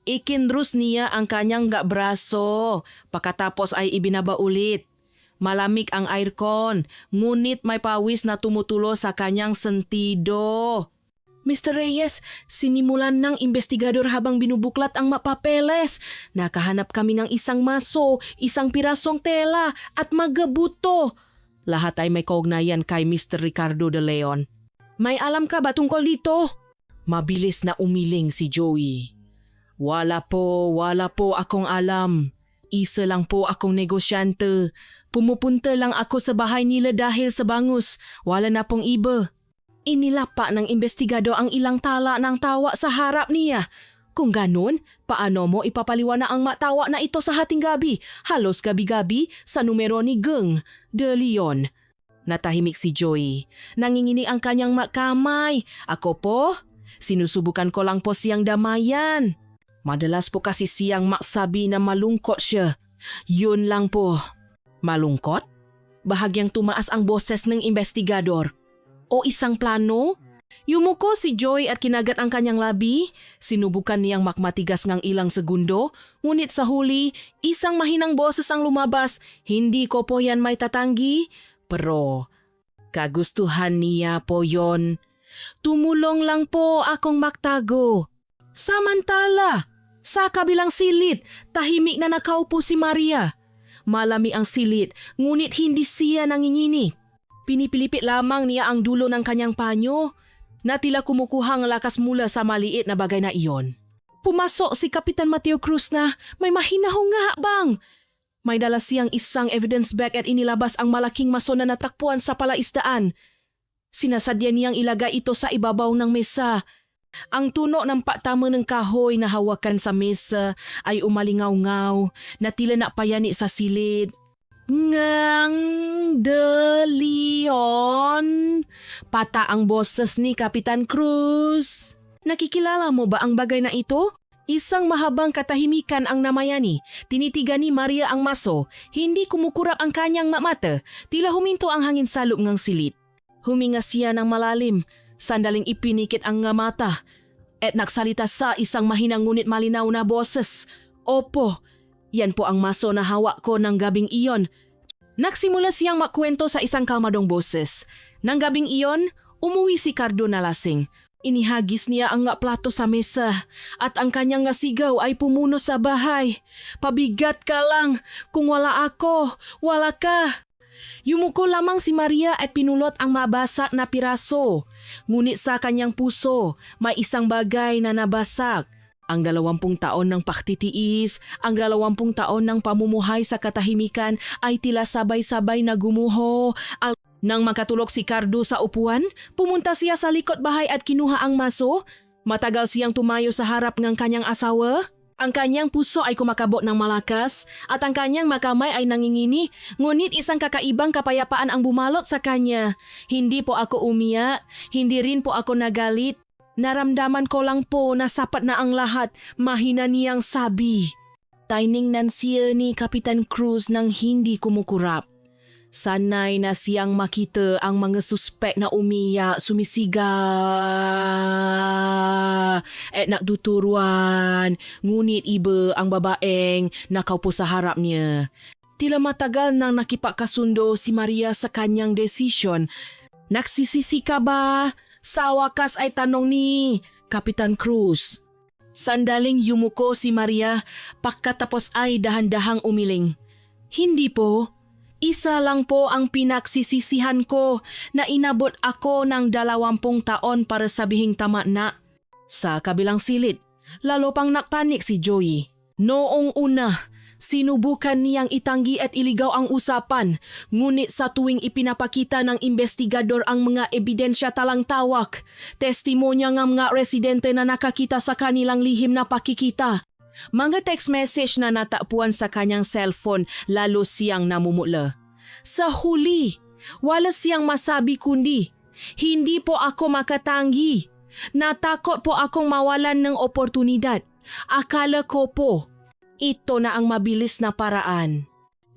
Ikindrus niya ang kanyang braso, pagkatapos ay ibinaba ulit. Malamig ang aircon, ngunit may pawis na tumutulo sa kanyang sentido. Mr. Reyes, sinimulan ng investigador habang binubuklat ang mapapeles. Nakahanap kami ng isang maso, isang pirasong tela at magabuto. Lahat ay may kaugnayan kay Mr. Ricardo de Leon. May alam ka ba tungkol dito? Mabilis na umiling si Joey. Wala po akong alam. Isa lang po akong negosyante. Pumupunta lang ako sa bahay nila dahil sa bangus. Wala na pong iba. Inilapa ng investigador ang ilang tala ng tawa sa harap niya. Kung ganun, paano mo ipapaliwanag ang matawa na ito sa hating gabi, halos gabi-gabi sa numero ni Geng de Leon? Natahimik si Joey. Nangingini ang kanyang makamay. Ako po? Sinusubukan ko lang po siyang damayan. Madalas po kasi siyang maksabi na malungkot siya. Yun lang po. Malungkot? Bahagyang tumaas ang boses ng investigador. O isang plano? Yumuko si Joy at kinagat ang kanyang labi. Sinubukan niyang makmatigas ng ilang segundo, ngunit sa huli, isang mahinang boses ang lumabas. Hindi ko po yan may tatanggi, pero kagustuhan niya po yon. Tumulong lang po akong maktago. Samantala, sa kabilang silid, tahimik na nakaupo si Maria. Malami ang silid, ngunit hindi siya nangingini. Pinipilipit lamang niya ang dulo ng kanyang panyo na tila kumukuhang lakas mula sa maliit na bagay na iyon. Pumasok si Kapitan Mateo Cruz na may mahinahong nga bang. May dala siyang isang evidence bag at inilabas ang malaking maso na natakpuan sa palaisdaan. Sinasadya niyang ilagay ito sa ibabaw ng mesa. Ang tuno ng patama ng kahoy na hawakan sa mesa ay umalingaw-ngaw na tila napayani sa silid. Ngang de Leon, pata ang boses ni Kapitan Cruz. Nakikilala mo ba ang bagay na ito? Isang mahabang katahimikan ang namayani. Tinitigan ni Maria ang maso. Hindi kumukurap ang kanyang mata. Tila huminto ang hangin sa loob ng silid. Huminga siya ng malalim. Sandaling ipinikit ang mata. At nagsalita sa isang mahinang ngunit malinaw na boses. Opo. Yan po ang maso na hawak ko ng gabing iyon. Nagsimula siyang makwento sa isang kalmadong boses. Nang gabing iyon, umuwi si Cardo na lasing. Inihagis niya ang plato sa mesa at ang kanyang sigaw ay pumuno sa bahay. Pabigat ka lang, kung wala ako, wala ka. Yumuko lamang si Maria at pinulot ang mabasak na piraso. Ngunit sa kanyang puso, may isang bagay na nabasak. Ang 20 taon ng paktitiis, ang 20 taon ng pamumuhay sa katahimikan ay tila sabay-sabay na gumuho. Nang makatulog si Cardo sa upuan, pumunta siya sa likod bahay at kinuha ang maso. Matagal siyang tumayo sa harap ng kanyang asawa. Ang kanyang puso ay kumakabot ng malakas at ang kanyang makamay ay nangingini, ngunit isang kakaibang kapayapaan ang bumalot sa kanya. Hindi po ako umiyak, hindi rin po ako nagalit. Naramdaman ko lang po na sapat na ang lahat, mahina niyang sabi. Tiningnan siya ni Kapitan Cruz nang hindi kumukurap. Sanay na siyang makita ang mga suspek na umiyak, sumisiga at nagtuturuan. Ngunit iba ang babaeng nakaupo sa harap niya. Tila matagal nang nakipagkasundo si Maria sa kanyang desisyon. Nagsisisi ka ba? Sa wakas ay tanong ni Kapitan Cruz. Sandaling yumuko si Maria, pagkatapos ay dahan-dahang umiling. Hindi po. Isa lang po ang pinagsisisihan ko na inabot ako ng 20 taon para sabihing tama na. Sa kabilang silid, lalo pang nakpanik si Joey. Noong una, sinubukan niyang itanggi at iligaw ang usapan, ngunit sa tuwing ipinapakita ng investigador ang mga ebidensya talang tawak, testimonya ng mga residente na nakakita sa kanilang lihim na pakikita, mga text message na natapuan sa kanyang cellphone, lalo siyang namumula. Sa huli, wala siyang masabi kundi, hindi po ako makatanggi. Natakot po akong mawalan ng oportunidad. Akala ko po, ito na ang mabilis na paraan.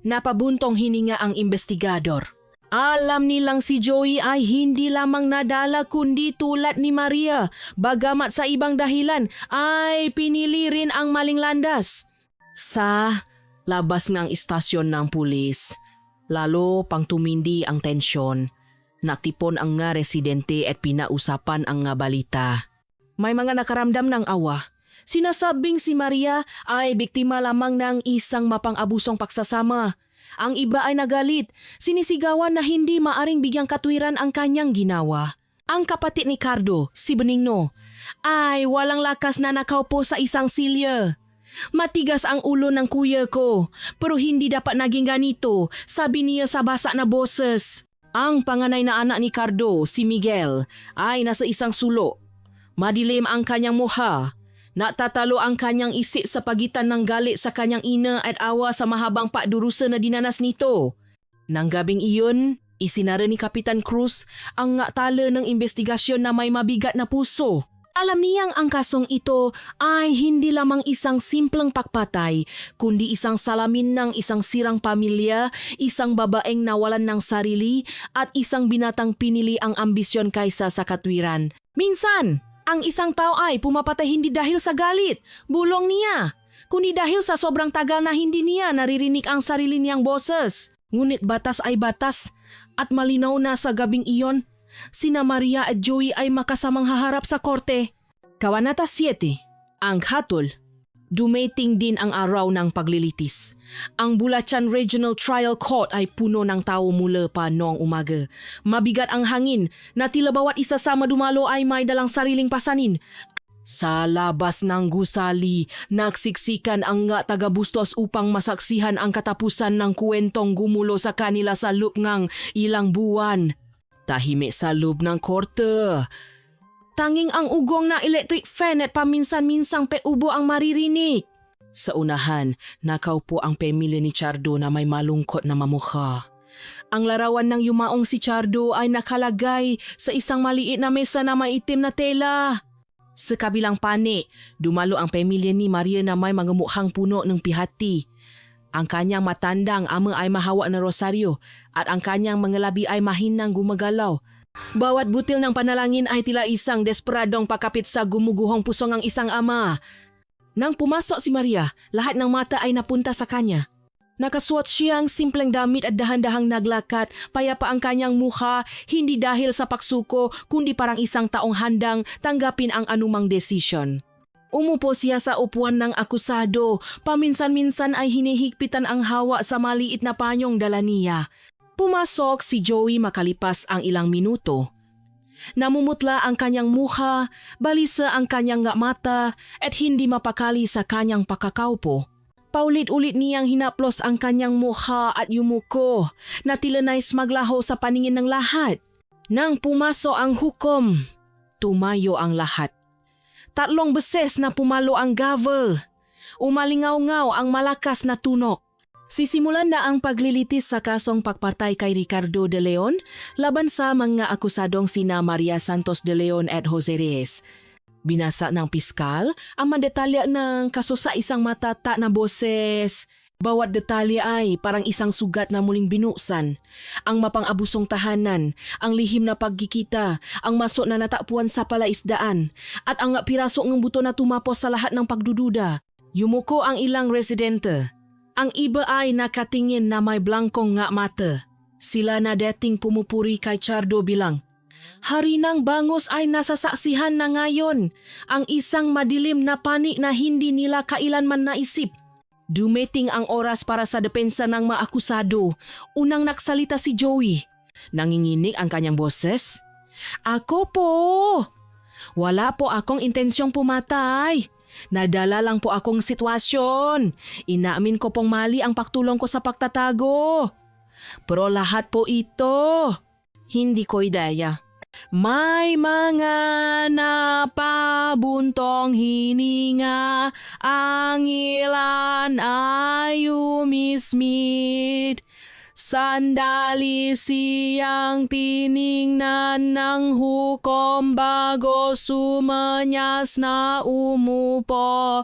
Napabuntong hininga ang investigador. Alam nilang si Joey ay hindi lamang nadala kundi tulad ni Maria, bagamat sa ibang dahilan ay pinili rin ang maling landas. Sa labas ng istasyon ng pulis, lalo pang tumindi ang tensyon. Natipon ang nga residente at pinausapan ang nga balita. May mga nakaramdam ng awa. Sinasabing si Maria ay biktima lamang ng isang mapang-abusong pagsasama. Ang iba ay nagalit, sinisigawan na hindi maaring bigyang katwiran ang kanyang ginawa. Ang kapatid ni Cardo, si Benigno, ay walang lakas na nakaupo sa isang silya. Matigas ang ulo ng kuya ko, pero hindi dapat naging ganito, sabi niya sa basa na boses. Ang panganay na anak ni Cardo, si Miguel, ay nasa isang sulo. Madilim ang kanyang mukha. Natatalo ang kanyang isip sa pagitan ng galit sa kanyang ina at awa sa mahabang pakdurusa na dinanas nito. Nang gabing iyon, isinara ni Kapitan Cruz ang tala ng investigasyon na may mabigat na puso. Alam niyang ang kasong ito ay hindi lamang isang simpleng pagpatay, kundi isang salamin ng isang sirang pamilya, isang babaeng nawalan ng sarili, at isang binatang pinili ang ambisyon kaysa sa katwiran. Minsan, ang isang tao ay pumapatay hindi dahil sa galit, bulong niya, kundi dahil sa sobrang tagal na hindi niya naririnig ang sarili niyang boses. Ngunit batas ay batas at malinaw na sa gabing iyon, sina Maria at Joey ay makasamang haharap sa korte. Kabanata 7. Ang hatol. Dumating din ang araw ng paglilitis. Ang Bulacan Regional Trial Court ay puno ng tao mula pa noong umaga. Mabigat ang hangin na tila bawat isa sa madumalo ay may dalang sariling pasanin. Sa labas ng gusali, nagsiksikan ang nga taga-Bustos upang masaksihan ang katapusan ng kwentong gumulo sa kanila sa loob ng ilang buwan. Tahimik sa loob ng korte. Tanging ang ugong na electric fan at paminsan-minsang peubo ang maririnig. Sa unahan, nakaupo ang pamilya ni Chardo na may malungkot na mamukha. Ang larawan ng yumaong si Chardo ay nakalagay sa isang maliit na mesa na may itim na tela. Sa kabilang pani, dumalo ang pamilya ni Maria na may mga mukhang puno ng pihati. Ang kanyang matandang ama ay mahawa na rosaryo at ang kanyang mga labi ay mahinang gumagalaw. Bawat butil ng panalangin ay tila isang desperadong pakapit sa gumuguhong puso ng isang ama. Nang pumasok si Maria, lahat ng mata ay napunta sa kanya. Nakasuot siyang simpleng damit at dahan-dahang naglakat, payapa ang kanyang mukha, hindi dahil sa pagsuko, kundi parang isang taong handang tanggapin ang anumang desisyon. Umupo siya sa upuan ng akusado, paminsan-minsan ay hinihigpitan ang hawa sa maliit na panyong dala niya. Pumasok si Joey makalipas ang ilang minuto. Namumutla ang kanyang mukha, balisa ang kanyang mata at hindi mapakali sa kanyang pakakaupo. Paulit-ulit niyang hinaplos ang kanyang mukha at yumuko na tila nais maglaho sa paningin ng lahat. Nang pumaso ang hukom, tumayo ang lahat. 3 beses na pumalo ang gavel. Umalingaw-ngaw ang malakas na tunok. Sisimulan na ang paglilitis sa kasong pagpatay kay Ricardo de Leon laban sa mga akusadong sina Maria Santos de Leon at Jose Reyes. Binasa ng piskal ang mandetalya ng kaso sa isang matata na boses. Bawat detalye ay parang isang sugat na muling binuksan. Ang mapang-abusong tahanan, ang lihim na pagkikita, ang maso na natapuan sa palaisdaan, at ang piraso ng buto na tumapos sa lahat ng pagdududa. Yumuko ang ilang residente. Ang iba ay nakatingin na may blangkong mata. Sila na dating pumupuri kay Chardo bilang, "Hari ng Bangos ay nasasaksihan na ngayon ang isang madilim na panik na hindi nila kailanman naisip." Dumating ang oras para sa depensa ng mga akusado. Unang nagsalita si Joey. Nanginginig ang kanyang boses. "Ako po! Wala po akong intensyong pumatay. Nadala lang po akong sitwasyon. Inaamin ko pong mali ang pagtulong ko sa pagtatago. Pero lahat po ito, hindi ko idaya. May mga napabuntong hininga, ang ilan ay umismit. Sandali siyang tiningnan ng hukom bago sumanyas na umupo.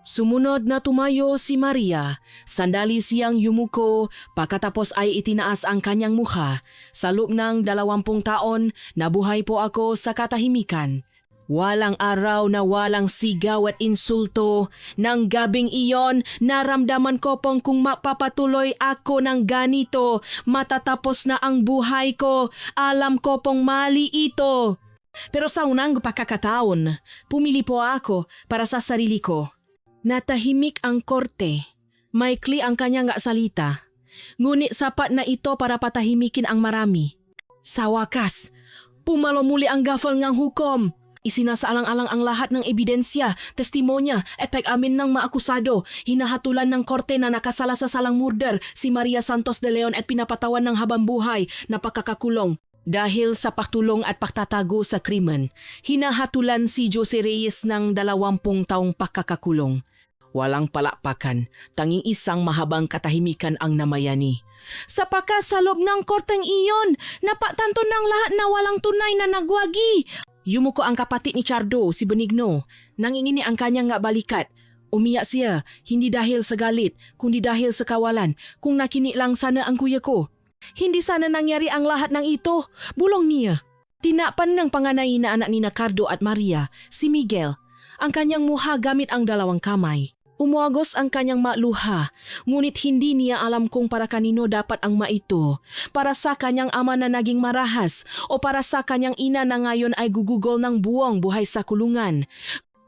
Sumunod na tumayo si Maria. Sandali siyang yumuko, pagkatapos ay itinaas ang kanyang mukha. Sa loob ng 20 taon, nabuhay po ako sa katahimikan. Walang araw na walang sigaw at insulto. Nang gabing iyon, naramdaman ko pong kung mapapatuloy ako ng ganito, matatapos na ang buhay ko. Alam ko pong mali ito. Pero sa unang pagkakataon, pumili po ako para sa sarili ko. Natahimik ang korte. Maikli ang kanyang salita. Ngunit sapat na ito para patahimikin ang marami. Sa wakas, pumalo muli ang gavel ng hukom. Isinasaalang-alang ang lahat ng ebidensya, testimonya at pag-amin ng mga akusado. Hinahatulan ng korte na nakasala sa salang murder si Maria Santos de Leon at pinapatawan ng habang-buhay na pagkakakulong. Dahil sa pagtulong at pagtatago sa krimen, hinahatulan si Jose Reyes ng 20 taong pagkakakulong. Walang palakpakan, tanging isang mahabang katahimikan ang namayani. Sapagkat sa loob ng korteng iyon, napatanto ng lahat na walang tunay na nagwagi. Yumuko ang kapatid ni Chardo, si Benigno. Nangingini ang kanyang balikat. Umiyak siya, hindi dahil sa galit, kundi dahil sa kawalan. Kung nakinig lang sana ang kuya ko, hindi sana nangyari ang lahat ng ito. Bulong niya. Tinapan ng panganay na anak ni Ricardo at Maria, si Miguel, ang kanyang muha gamit ang 2 kamay. Umuagos ang kanyang maluha, ngunit hindi niya alam kung para kanino dapat ang maito. Para sa kanyang ama na naging marahas o para sa kanyang ina na ngayon ay gugugol ng buwang buhay sa kulungan.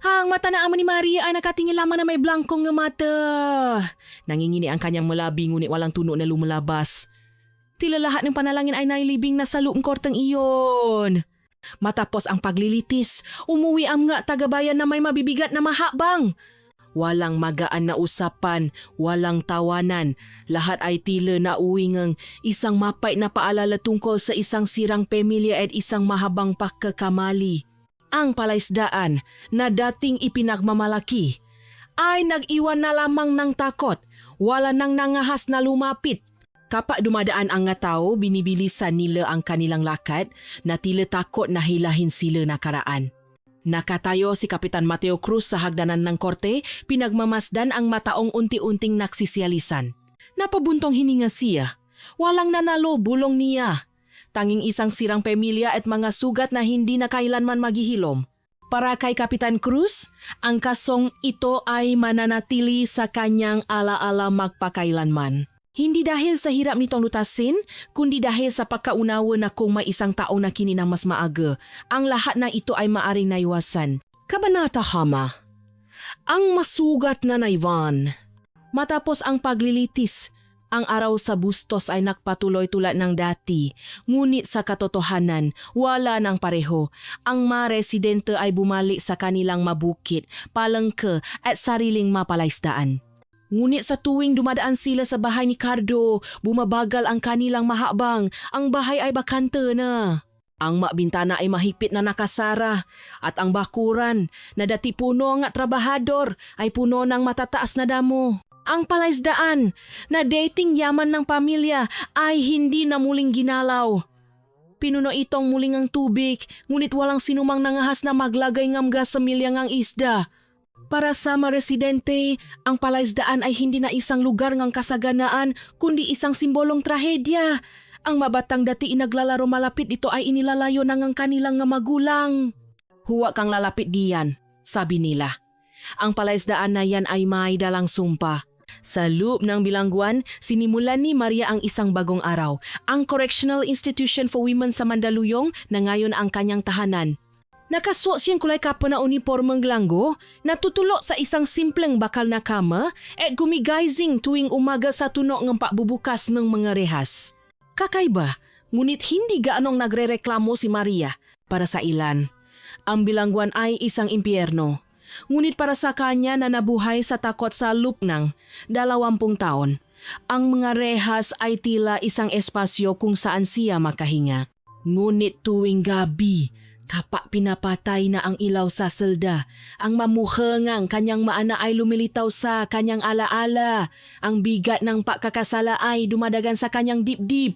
Ang mata na amo ni Maria ay nakatingin lamang na may blangkong mata. Nangingini ang kanyang malabi ngunit walang tuno na lumalabas. Tila lahat ng panalangin ay nailibing na sa luong korteng iyon. Matapos ang paglilitis, umuwi ang mga tagabayan na may mabibigat na mahabang. Walang magaan na usapan, walang tawanan. Lahat ay tila na uwingang isang mapait na paalala tungkol sa isang sirang pamilya at isang mahabang pagkakamali. Ang palaisdaan na dating ipinagmamalaki ay nag-iwan na lamang ng takot. Wala nang nangahas na lumapit. Kapag dumadaan ang tao, binibilisan nila ang kanilang lakad na tila takot na hilahin sila nakaraan. Nakatayo si Kapitan Mateo Cruz sa hagdanan ng korte, pinagmamasdan ang mataong unti-unting naksisialisan. Napabuntong hininga siya. Walang nanalo, bulong niya. Tanging isang sirang pamilya at mga sugat na hindi na kailanman maghihilom. Para kay Kapitan Cruz, ang kasong ito ay mananatili sa kanyang alaala magpakailanman. Hindi dahil sa hirap nitong lutasin, kundi dahil sa pagkaunawa na kung may isang tao na kini na mas maaga, ang lahat na ito ay maaring naiwasan. Kabanata Hama. Ang masugat na naiwan. Matapos ang paglilitis, Ang araw sa Bustos ay nakpatuloy tulad ng dati, ngunit sa katotohanan, wala nang pareho. Ang mga residente ay bumalik sa kanilang mabukit, palengke at sariling mapalaisdaan. Ngunit sa tuwing dumadaan sila sa bahay ni Cardo, bumabagal ang kanilang mahabang, ang bahay ay bakante na. Ang makbintana ay mahigpit na nakasara at ang bakuran na dati puno nga trabahador ay puno ng matataas na damo. Ang palaisdaan na dating yaman ng pamilya ay hindi na muling ginalaw. Pinuno itong muling ang tubig, ngunit walang sinumang nangahas na maglagay ng gas sa milyang ang isda. Para sa mga residente, ang palaisdaan ay hindi na isang lugar ng kasaganaan, kundi isang simbolong trahedya. Ang mabatang dati inaglalaro malapit dito ay inilalayo ng ang kanilang nga magulang. Huwag kang lalapit diyan, sabi nila. Ang palaisdaan na yan ay may dalang sumpa. Sa loob ng bilangguan, sinimulan ni Maria ang isang bagong araw, ang Correctional Institution for Women sa Mandaluyong na ngayon ang kanyang tahanan. Nakasuot siyang kulay kapwa na uniformeng langgo, natutulo sa isang simpleng bakal na kama at gumigizing tuwing umaga sa tunog ng pagbubukas ng mga rehas. Kakaiba, ngunit hindi gaanong nagrereklamo si Maria. Para sa ilan, ang bilangguan ay isang impyerno. Ngunit para sa kanya na nabuhay sa takot sa lupnang 20 taon, ang mga rehas ay tila isang espasyo kung saan siya makahinga. Ngunit tuwing gabi, kapag pinapatay na ang ilaw sa selda, ang mamuhangang kanyang maana ay lumilitaw sa kanyang alaala. Ang bigat ng pagkakasala ay dumadagan sa kanyang dibdib.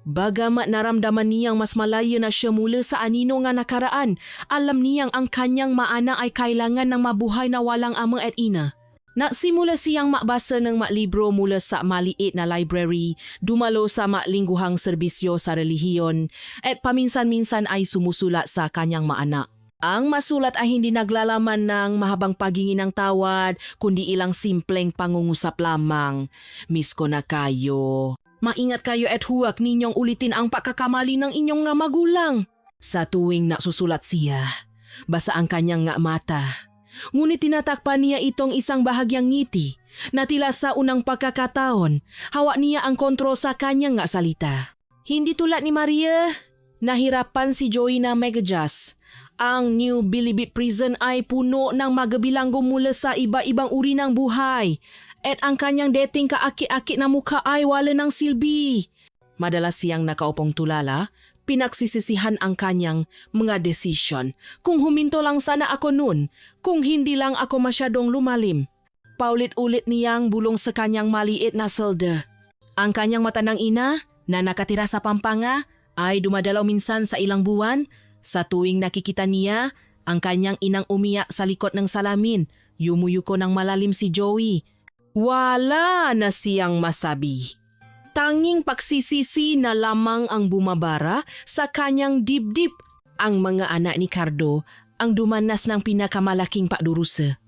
Bagamat naramdaman niyang mas malayo na siya mula sa anino nga nakaraan, alam niyang ang kanyang maana ay kailangan ng mabuhay na walang ama at ina. Nagsimula siyang makbasa ng libro mula sa maliit na library, dumalo sa lingguhang serbisyo sa relihiyon, at paminsan-minsan ay sumusulat sa kanyang maana. Ang masulat ay hindi naglalaman ng mahabang paghingi ng tawad, kundi ilang simpleng pangungusap lamang. Miss ko na kayo. Maingat kayo at huwag ninyong ulitin ang pagkakamali ng inyong nga magulang. Sa tuwing nasusulat siya, basa ang kanyang nga mata. Ngunit tinatakpan niya itong isang bahagyang ngiti na tila sa unang pagkakataon, hawak niya ang kontrol sa kanyang nga salita. Hindi tulad ni Maria, nahirapan si Joey na megadjas. Ang New Bilibid Prison ay puno ng magabilanggo mula sa iba-ibang uri ng buhay. At ang kanyang dating kaaki-aki na mukha ay wala ng silbi. Madalas siyang nakaupong tulala, pinagsisisihan ang kanyang mga desisyon. Kung huminto lang sana ako noon, kung hindi lang ako masyadong lumalim. Paulit-ulit niyang bulong sa kanyang maliit na selda. Ang kanyang matandang ina na nakatira sa Pampanga ay dumadalaw minsan sa ilang buwan. Sa tuwing nakikita niya, ang kanyang inang umiyak sa likod ng salamin. Yumuyuko ng malalim si Joey. Wala na siyang masabi. Tanging pagsisisi na lamang ang bumabara sa kanyang dibdib. Ang mga anak ni Cardo ang dumanas ng pinakamalaking pakdurusa.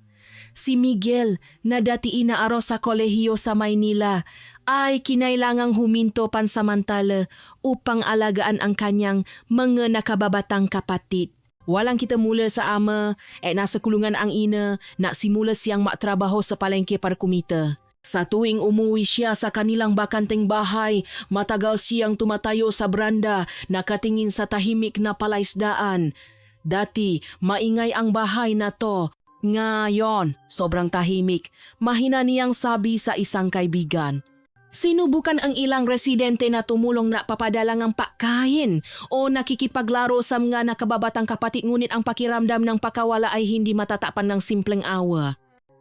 Si Miguel na dati inaaraw sa kolehiyo sa Maynila ay kinailangang huminto pansamantala upang alagaan ang kanyang mga nakababatang kapatid. Walang kita mula sa ama at nasa kulungan ang ina na simula siyang matrabaho sa palengke para kumita. Sa tuwing umuwi siya sa kanilang bakanteng bahay, matagal siyang tumatayo sa branda, nakatingin sa tahimik na palaisdaan. Dati, maingay ang bahay na to. Ngayon, sobrang tahimik. Mahina niyang sabi sa isang kaibigan. Sinubukan ang ilang residente na tumulong na papadalang ang pagkain o nakikipaglaro sa mga nakababatang kapatid, ngunit ang pakiramdam ng pakawala ay hindi matatapan ng simpleng awa.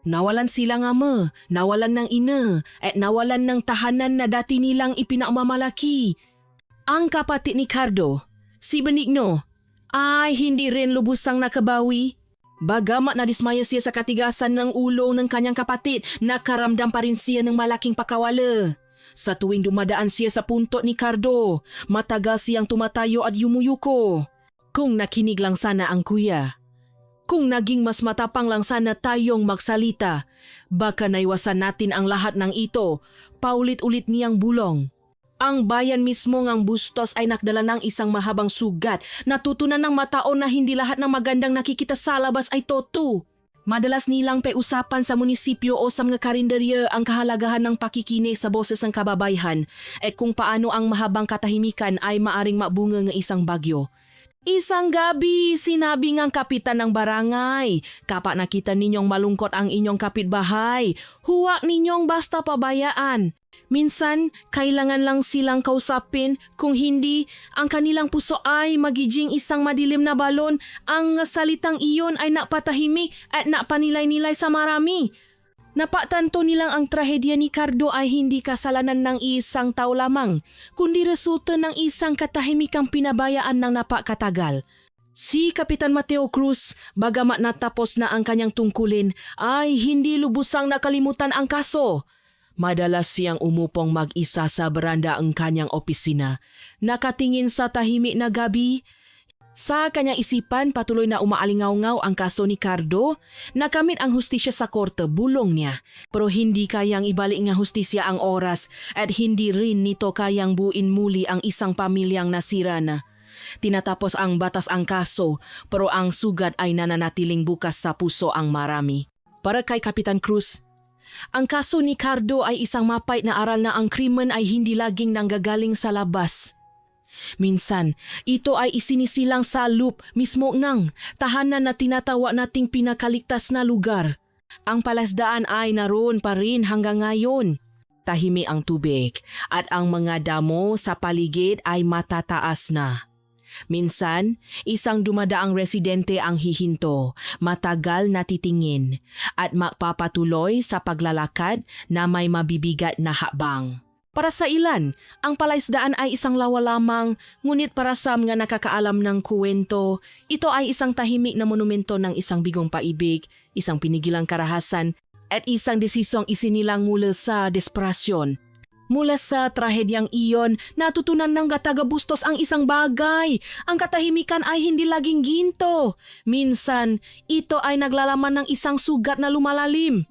Nawalan sila ng ama, nawalan ng ina, at nawalan ng tahanan na dati nilang ipinakmamalaki. Ang kapatid ni Cardo, si Benigno, ay hindi rin lubusang nakabawi. Bagamat nadismaya siya sa katigasan ng ulo ng kanyang kapatid, nakaramdam pa rin siya ng malaking pakawala. Sa tuwing dumadaan siya sa punto ni Cardo, matagal siyang tumatayo at yumuyuko. Kung nakinig lang sana ang kuya. Kung naging mas matapang lang sana tayong magsalita, baka naiwasan natin ang lahat ng ito. Paulit-ulit niyang bulong. Ang bayan mismo ng Bustos ay nakdala ng isang mahabang sugat. Natutunan ng matao na hindi lahat ng magandang nakikita sa labas ay totoo. Madalas nilang usapan sa munisipyo o sa mga karinderya ang kahalagahan ng pakikinig sa boses ng kababayan at kung paano ang mahabang katahimikan ay maaring mabunga ng isang bagyo. Isang gabi, sinabi ngang kapitan ng barangay, kapag nakita ninyong malungkot ang inyong kapitbahay, huwag ninyong basta pabayaan. Minsan, kailangan lang silang kausapin, kung hindi, ang kanilang puso ay magiging isang madilim na balon. Ang salitang iyon ay napatahimik at napanilay-nilay sa marami. Napatanto nilang ang trahedya ni Cardo ay hindi kasalanan ng isang tao lamang, kundi resulta ng isang katahimikang pinabayaan ng napakatagal. Si Kapitan Mateo Cruz, bagamat natapos na ang kanyang tungkulin, ay hindi lubusang nakalimutan ang kaso. Madalas siyang umupong mag-isa sa beranda ang kanyang opisina, nakatingin sa tahimik na gabi. Sa kanyang isipan, patuloy na umaalingaw-ngaw ang kaso ni Cardo. Nakamit ang hustisya sa korte, bulong niya. Pero hindi kayang ibalik ng hustisya ang oras at hindi rin nito kayang buuin muli ang isang pamilyang nasira na. Tinatapos ang batas ang kaso, pero ang sugat ay nananatiling bukas sa puso ang marami. Para kay Kapitan Cruz, ang kaso ni Cardo ay isang mapait na aral na ang krimen ay hindi laging nanggagaling sa labas. Minsan, ito ay isinisilang sa loop mismo ng tahanan na tinatawa nating pinakaligtas na lugar. Ang palasdaan ay naroon pa rin hanggang ngayon. Tahimik ang tubig at ang mga damo sa paligid ay matataas na. Minsan, isang dumadaang residente ang hihinto, matagal na titingin, at magpapatuloy sa paglalakad na may mabibigat na hakbang. Para sa ilan, ang palaisdaan ay isang lawa lamang, ngunit para sa mga nakakaalam ng kuwento, ito ay isang tahimik na monumento ng isang bigong paibig, isang pinigilang karahasan, at isang desisyong isinilang mula sa desperasyon. Mula sa trahedyang iyon, natutunan ng taga-Bustos ang isang bagay. Ang katahimikan ay hindi laging ginto. Minsan, ito ay naglalaman ng isang sugat na lumalalim.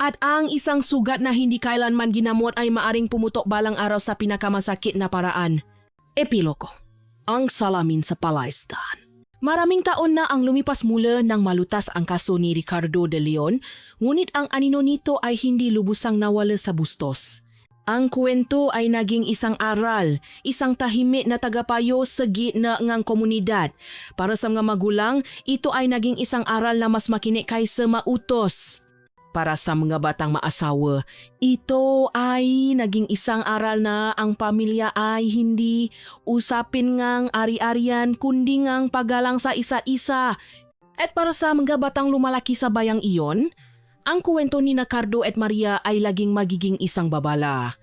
At ang isang sugat na hindi kailanman ginamot ay maaring pumutok balang araw sa pinakamasakit na paraan. Epiloko. Ang salamin sa palaisdaan. Maraming taon na ang lumipas mula nang malutas ang kaso ni Ricardo de Leon, ngunit ang anino nito ay hindi lubusang nawala sa Bustos. Ang kwento ay naging isang aral, isang tahimik na tagapayo sa gitna ng komunidad. Para sa mga magulang, ito ay naging isang aral na mas makinig kaysa mautos. Para sa mga batang maasawa, ito ay naging isang aral na ang pamilya ay hindi usapin ngang ari-arian kundi ngang paggalang sa isa-isa. At para sa mga batang lumalaki sa bayang iyon, ang kwento ni Cardo at Maria ay laging magiging isang babala.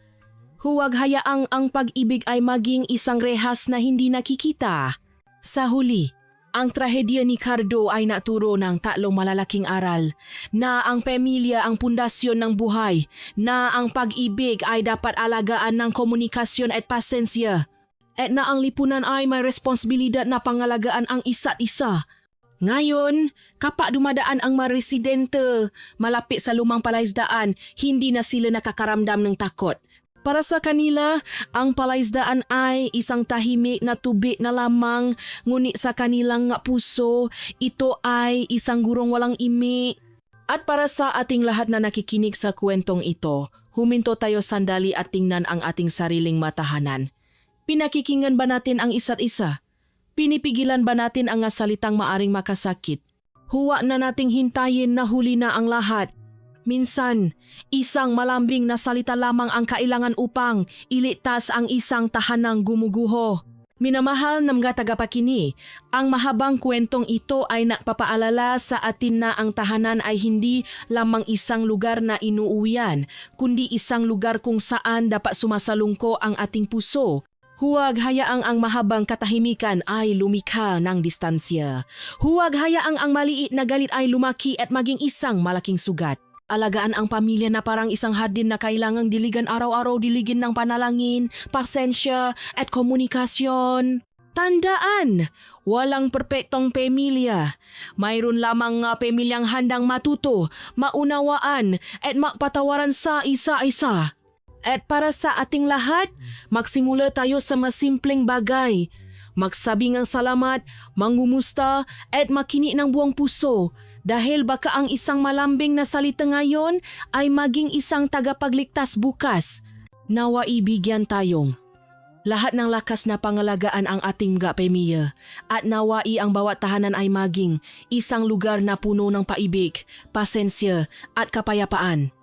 Huwag hayaang ang pag-ibig ay maging isang rehas na hindi nakikita. Sa huli, ang trahedya ni Cardo ay naturo ng tatlong malalaking aral na ang pamilya ang pundasyon ng buhay, na ang pag-ibig ay dapat alagaan ng komunikasyon at pasensya, at na ang lipunan ay may responsibilidad na pangalagaan ang isa't isa. Ngayon, kapag dumadaan ang mga residente malapit sa lumang palaisdaan, hindi na sila nakakaramdam ng takot. Para sa kanila, ang palaisdaan ay isang tahimik na tubig na lamang, ngunit sa kanilang puso, ito ay isang gurong walang imi. At para sa ating lahat na nakikinig sa kwentong ito, huminto tayo sandali at tingnan ang ating sariling matahanan. Pinakikinggan ba natin ang isa't isa? Pinipigilan ba natin ang salitang maaring makasakit? Huwag na nating hintayin na huli na ang lahat. Minsan, isang malambing na salita lamang ang kailangan upang ilitas ang isang tahanang gumuguho. Minamahal ng mga tagapakini, ang mahabang kwentong ito ay nagpapaalala sa atin na ang tahanan ay hindi lamang isang lugar na inuuwian, kundi isang lugar kung saan dapat sumasalungko ang ating puso. Huwag hayaang ang mahabang katahimikan ay lumikha ng distansya. Huwag hayaang ang maliit na galit ay lumaki at maging isang malaking sugat. Alagaan ang pamilya na parang isang hardin na kailangang diligan araw-araw, diligin ng panalangin, pasensya at komunikasyon. Tandaan, walang perpektong pamilya. Mayroon lamang pamilyang handang matuto, maunawaan at magpatawaran sa isa-isa. At para sa ating lahat, magsimula tayo sa masimpleng bagay. Magsabi ng salamat, mangumusta at makinig ng buong puso. Dahil baka ang isang malambing na salita ngayon ay maging isang tagapagligtas bukas. Nawa ibigyan tayong lahat ng lakas na pangalagaan ang ating mga pamilya at nawai ang bawat tahanan ay maging isang lugar na puno ng paibig, pasensya at kapayapaan.